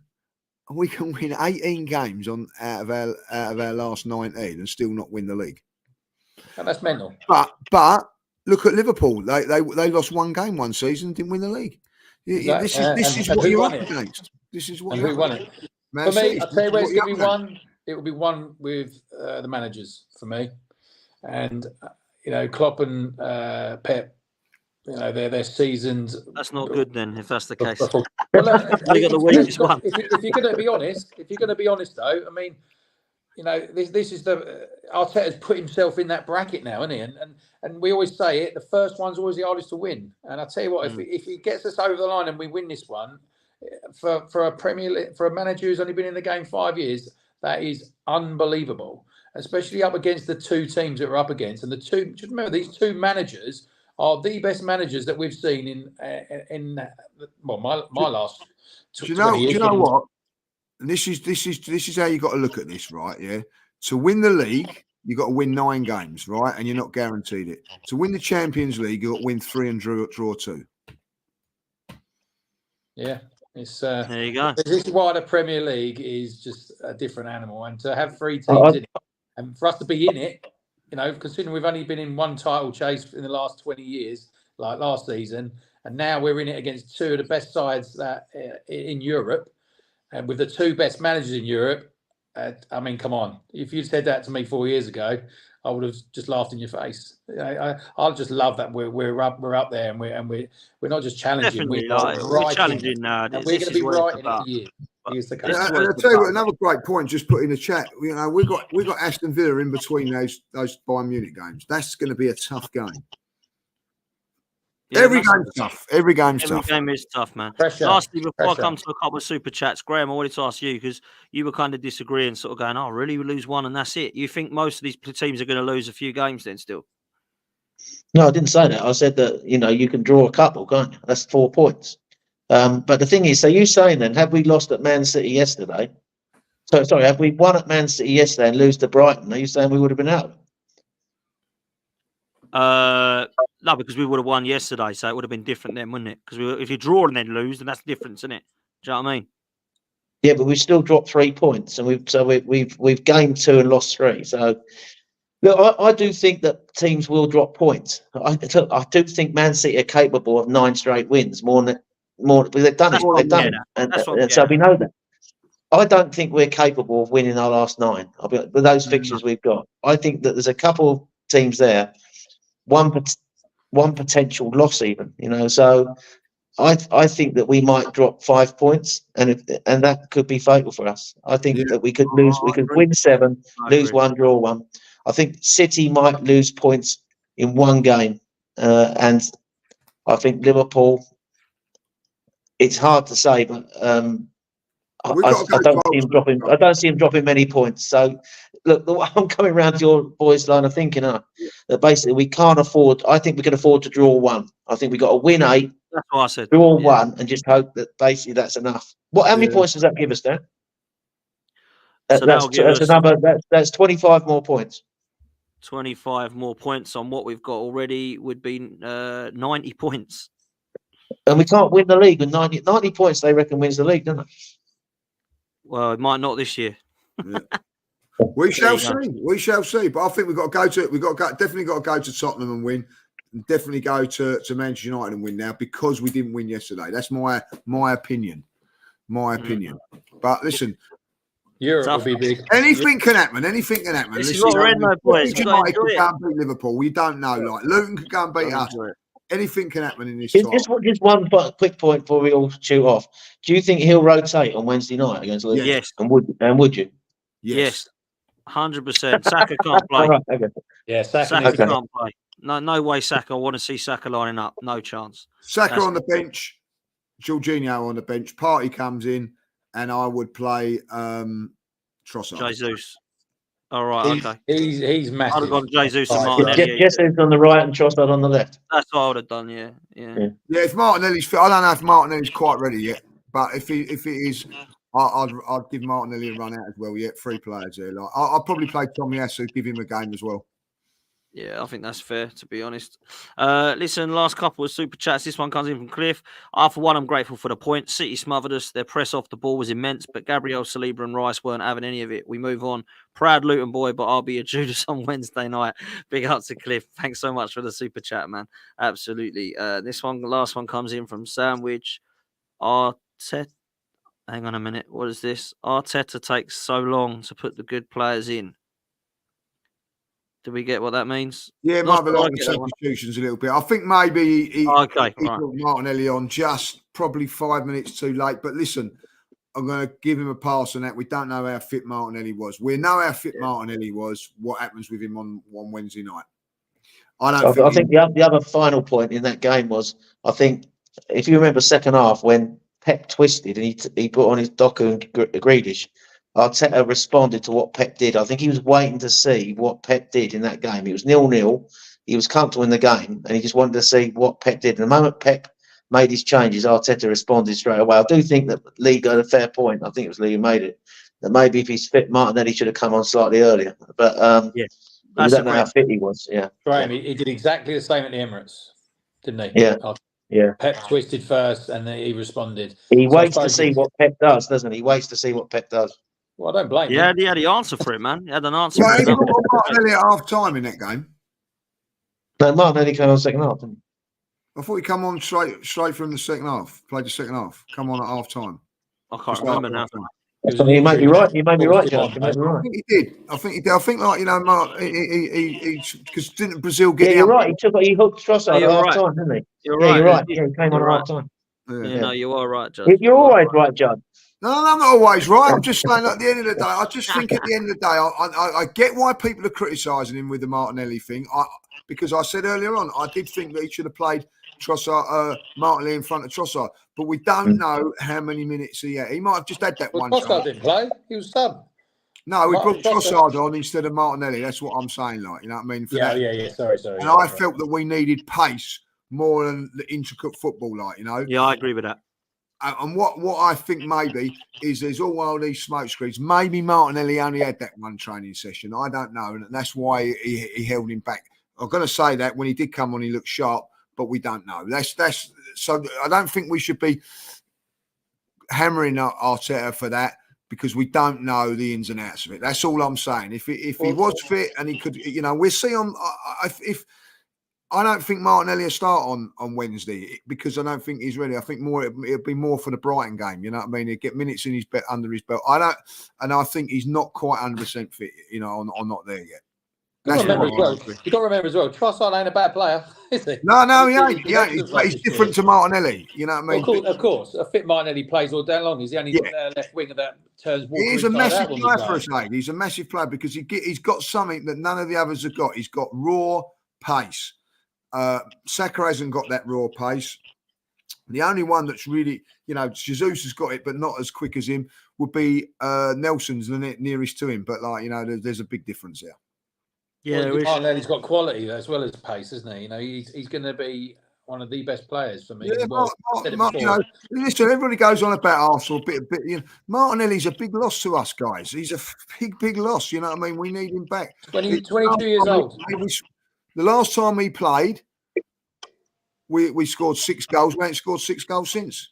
We can win 18 games out of our last 19 and still not win the league. And that's mental. But look at Liverpool. They lost 1 game one season, didn't win the league. This is what you're up against. This is what you're up against. For me, I'll tell you where it's going to be won. It will be won with the managers for me. And, Klopp and Pep, their seasons. That's not good then, if that's the case. Well, if you're going to be honest, though, I mean, this is Arteta's put himself in that bracket now, isn't he? And we always say it, the first one's always the hardest to win. And I tell you what, if he gets us over the line and we win this one, for a manager who's only been in the game 5 years, that is unbelievable. Especially up against the 2 teams that we're up against, and just remember these 2 managers are the best managers that we've seen in my last. Do you know what? And this is how you got to look at this, right? Yeah. To win the league, you got to win 9 games, right? And you're not guaranteed it. To win the Champions League, you got to win 3 and draw 2. Yeah. It's there you go. This is why the Premier League is just a different animal, and to have 3 teams in it, and for us to be in it, considering we've only been in 1 title chase in the last 20 years, like last season, and now we're in it against 2 of the best sides that in Europe, and with the 2 best managers in Europe. I mean, come on! If you'd said that to me 4 years ago, I would have just laughed in your face. I just love that we're up there, and we're not just challenging. Definitely, we're challenging now. We're going to be right in it. Use the This code. is And what I'll it's tell you about. what, another great point just put in the chat. You know, we got Aston Villa in between those Bayern Munich games. That's going to be a tough game. Yeah, Every massive. game's tough. Every game's Every tough. game is tough, man. Pressure. Lastly, before Pressure. I come to a couple of super chats, Graham, I wanted to ask you because you were kind of disagreeing, sort of going, "Oh, really? We lose one and that's it." You think most of these teams are going to lose a few games then still? No, I didn't say that. I said that, you know, you can draw a couple, can't you? That's 4 points. But the thing is, so you saying then, have we lost at Man City yesterday? So, sorry, have we won at Man City yesterday and lose to Brighton? Are you saying we would have been out? No, because we would have won yesterday, so it would have been different then, wouldn't it? Because if you draw and then lose, then that's the difference, isn't it? Do you know what I mean? Yeah, but we've still dropped 3 points, and we've gained 2 and lost 3. So, look, I do think that teams will drop points. I do think Man City are capable of 9 straight wins, more. But they've done That's it. what They've I'm done getting it, at. and, That's what I'm and so getting we know that. I don't think we're capable of winning our last 9. With those fixtures we've got, I think that there's a couple of teams there, one potential loss even. You know, so I think that we might drop 5 points, and that could be fatal for us. I think that we could lose. We could win 7, lose 1, draw 1. I think City might lose points in 1 game, and I think Liverpool. It's hard to say, but I don't see him dropping. I don't see him dropping many points. So, look, I'm coming round to your boys' line of thinking that basically we can't afford. I think we can afford to draw 1. I think we got to win 8. That's what I said. Draw 1 and just hope that basically that's enough. How many points does that give us, Dan? So that'll give us another. That's 25 more points. 25 more points on what we've got already would be 90 points. And we can't win the league with 90 points. They reckon wins the league, don't they? Well, it might not this year. Yeah. We shall see. We shall see. But I think we've got to go to. Definitely got to go to Tottenham and win. And definitely go to Manchester United and win now because we didn't win yesterday. That's my opinion. My opinion. But listen, Europe will be big. anything can happen. Anything can happen. This is what we're in, though, boys. United could go and beat Liverpool. We don't know. Like Luton could go and beat us. Anything can happen in this time. Just one quick point before we all shoot off. Do you think he'll rotate on Wednesday night against Liverpool? Yes. And would you? Yes. 100%. Saka can't play. Right, okay. Yeah, Saka can't play. No way Saka. I want to see Saka lining up. No chance. Saka on the bench, Jorginho on the bench. Partey comes in, and I would play Trossard. Jesus. All right, okay. He's massive. I'd have gone Jesus and Martinelli. Jesse's on the right and Trossard on the left. That's what I would have done. Yeah. If Martinelli's fit, I don't know if Martinelli's quite ready yet, but if it is, I'd give Martinelli a run out as well. Yeah, 3 players there. Like I'll probably play Tomiyasu, give him a game as well. Yeah, I think that's fair, to be honest. Listen, last couple of super chats. This one comes in from Cliff. For one, I'm grateful for the point. City smothered us. Their press off the ball was immense, but Gabriel, Saliba and Rice weren't having any of it. We move on. Proud Luton boy, but I'll be a Judas on Wednesday night. Big up to Cliff. Thanks so much for the super chat, man. Absolutely. Last one comes in from Sandwich. Arteta. Hang on a minute. What is this? Arteta takes so long to put the good players in. Do we get what that means? Yeah, might be like the substitutions a little bit. I think maybe he put Martinelli on just probably 5 minutes too late. But listen, I'm going to give him a pass on that. We don't know how fit Martinelli was. We know how fit Martinelli was. What happens with him on Wednesday night? I think the other final point in that game was, I think, if you remember second half when Pep twisted and he put on his Doku and Grealish, Arteta responded to what Pep did. I think he was waiting to see what Pep did in that game. It was 0-0. He was comfortable in the game, and he just wanted to see what Pep did. And the moment Pep made his changes, Arteta responded straight away. I do think that Lee got a fair point. I think it was Lee who made it. That maybe if he's fit, Martinelli should have come on slightly earlier. But we don't know how fit he was. Yeah, Graham, he did exactly the same at the Emirates, didn't he? Yeah. Pep twisted first, and then he responded. He waits to see what Pep does, doesn't he? He waits to see what Pep does. Well, I don't blame him. Yeah, he had the answer for it, man. He had an answer. He got Martinelli at half time in that game. No, Martinelli came on second half, didn't he? I thought he come on straight from the second half. Played the second half. Come on at half time. I can't remember now. You might be right. You might be right, John. I think he did. I think like Mark. He because didn't Brazil get? Yeah, you're right. He hooked Trossard at half time, didn't he? You're right. You're right. Yeah, he came on at half time. Yeah, no, you are right, Judge. You're always right, Judge. No, I'm not always right. I'm just saying at the end of the day, I just think at the end of the day, I get why people are criticising him with the Martinelli thing. Because I said earlier on, I did think that he should have played Martinelli in front of Trossard, but we don't know how many minutes he had. He might have just had that one. Trossard didn't play. He was sub. No, we brought Trossard Trossard on instead of Martinelli. That's what I'm saying. Like, you know what I mean? Yeah. Sorry. And I felt that we needed pace more than the intricate football. Like, you know. Yeah, I agree with that. And what I think maybe is there's all these smoke screens. Maybe Martinelli only had that one training session. I don't know, and that's why he held him back. I'm going to say that when he did come on, he looked sharp, but we don't know. That's so. I don't think we should be hammering Arteta for that because we don't know the ins and outs of it. That's all I'm saying. If he was fit and he could, you know, we'll see on if. I don't think Martinelli will start on Wednesday because I don't think he's ready. I think it'll be more for the Brighton game. You know what I mean? He'll get minutes in under his belt. I think he's not quite 100% fit. You know, I'm not there yet. You got to remember as well. Trossard ain't a bad player, is he? No, he ain't. He's different to Martinelli. You know what I mean? Of course, a fit Martinelli plays all day long. He's the only left winger that turns. He's a massive player for us, mate. He's a massive player because he's got something that none of the others have got. He's got raw pace. Saka hasn't got that raw pace. The only one that's really, you know, Jesus has got it, but not as quick as him, would be Nelson's the nearest to him. But, like, you know, there's a big difference there. Yeah, Martinelli's got quality as well as pace, isn't he? You know, he's going to be one of the best players for me. Yeah, you know, listen, everybody goes on about Arsenal, you know, Martinelli's a big loss to us, guys. He's a big loss. You know what I mean? We need him back. 22 years old. The last time he played, we scored 6 goals. We ain't scored 6 goals since.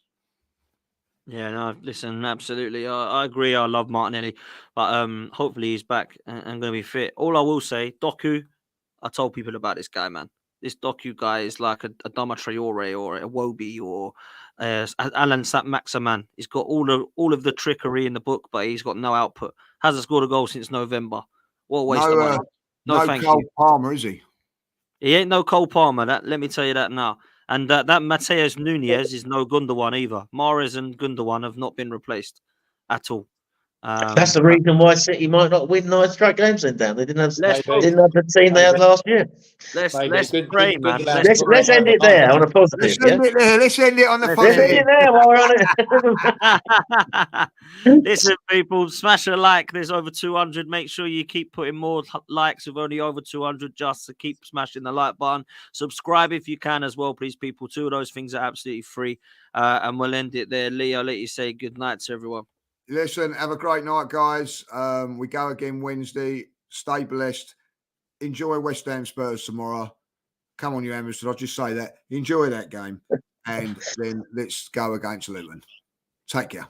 Yeah, no, listen, absolutely. I agree. I love Martinelli, but hopefully he's back and going to be fit. All I will say, Doku, I told people about this guy, man. This Doku guy is like a Adama Traore or a Wobie or Alan Maximan. He's got all of the trickery in the book, but he's got no output. Hasn't scored a goal since November. What a waste of money. No, thank Cole you. Palmer, is he? He ain't no Cole Palmer. Let me tell you that now. And that Mateus Nunez is no Gundogan either. Mahrez and Gundogan have not been replaced at all. That's the reason why City might not win 9 straight games then, Dan. They didn't have the team they had last year. Let's pray, man. Let's end it there on a positive. Let's end it on the positive. Let's end it there while we're on it. Listen, people, smash a like. There's over 200. Make sure you keep putting more likes. We've only over 200 just to keep smashing the like button. Subscribe if you can as well, please, people. 2 of those things are absolutely free. And we'll end it there. Lee, I'll let you say good night to everyone. Listen, have a great night, guys. We go again Wednesday. Stay blessed. Enjoy West Ham Spurs tomorrow. Come on, you Emerson. I'll just say that. Enjoy that game. And then let's go against Luton. Take care.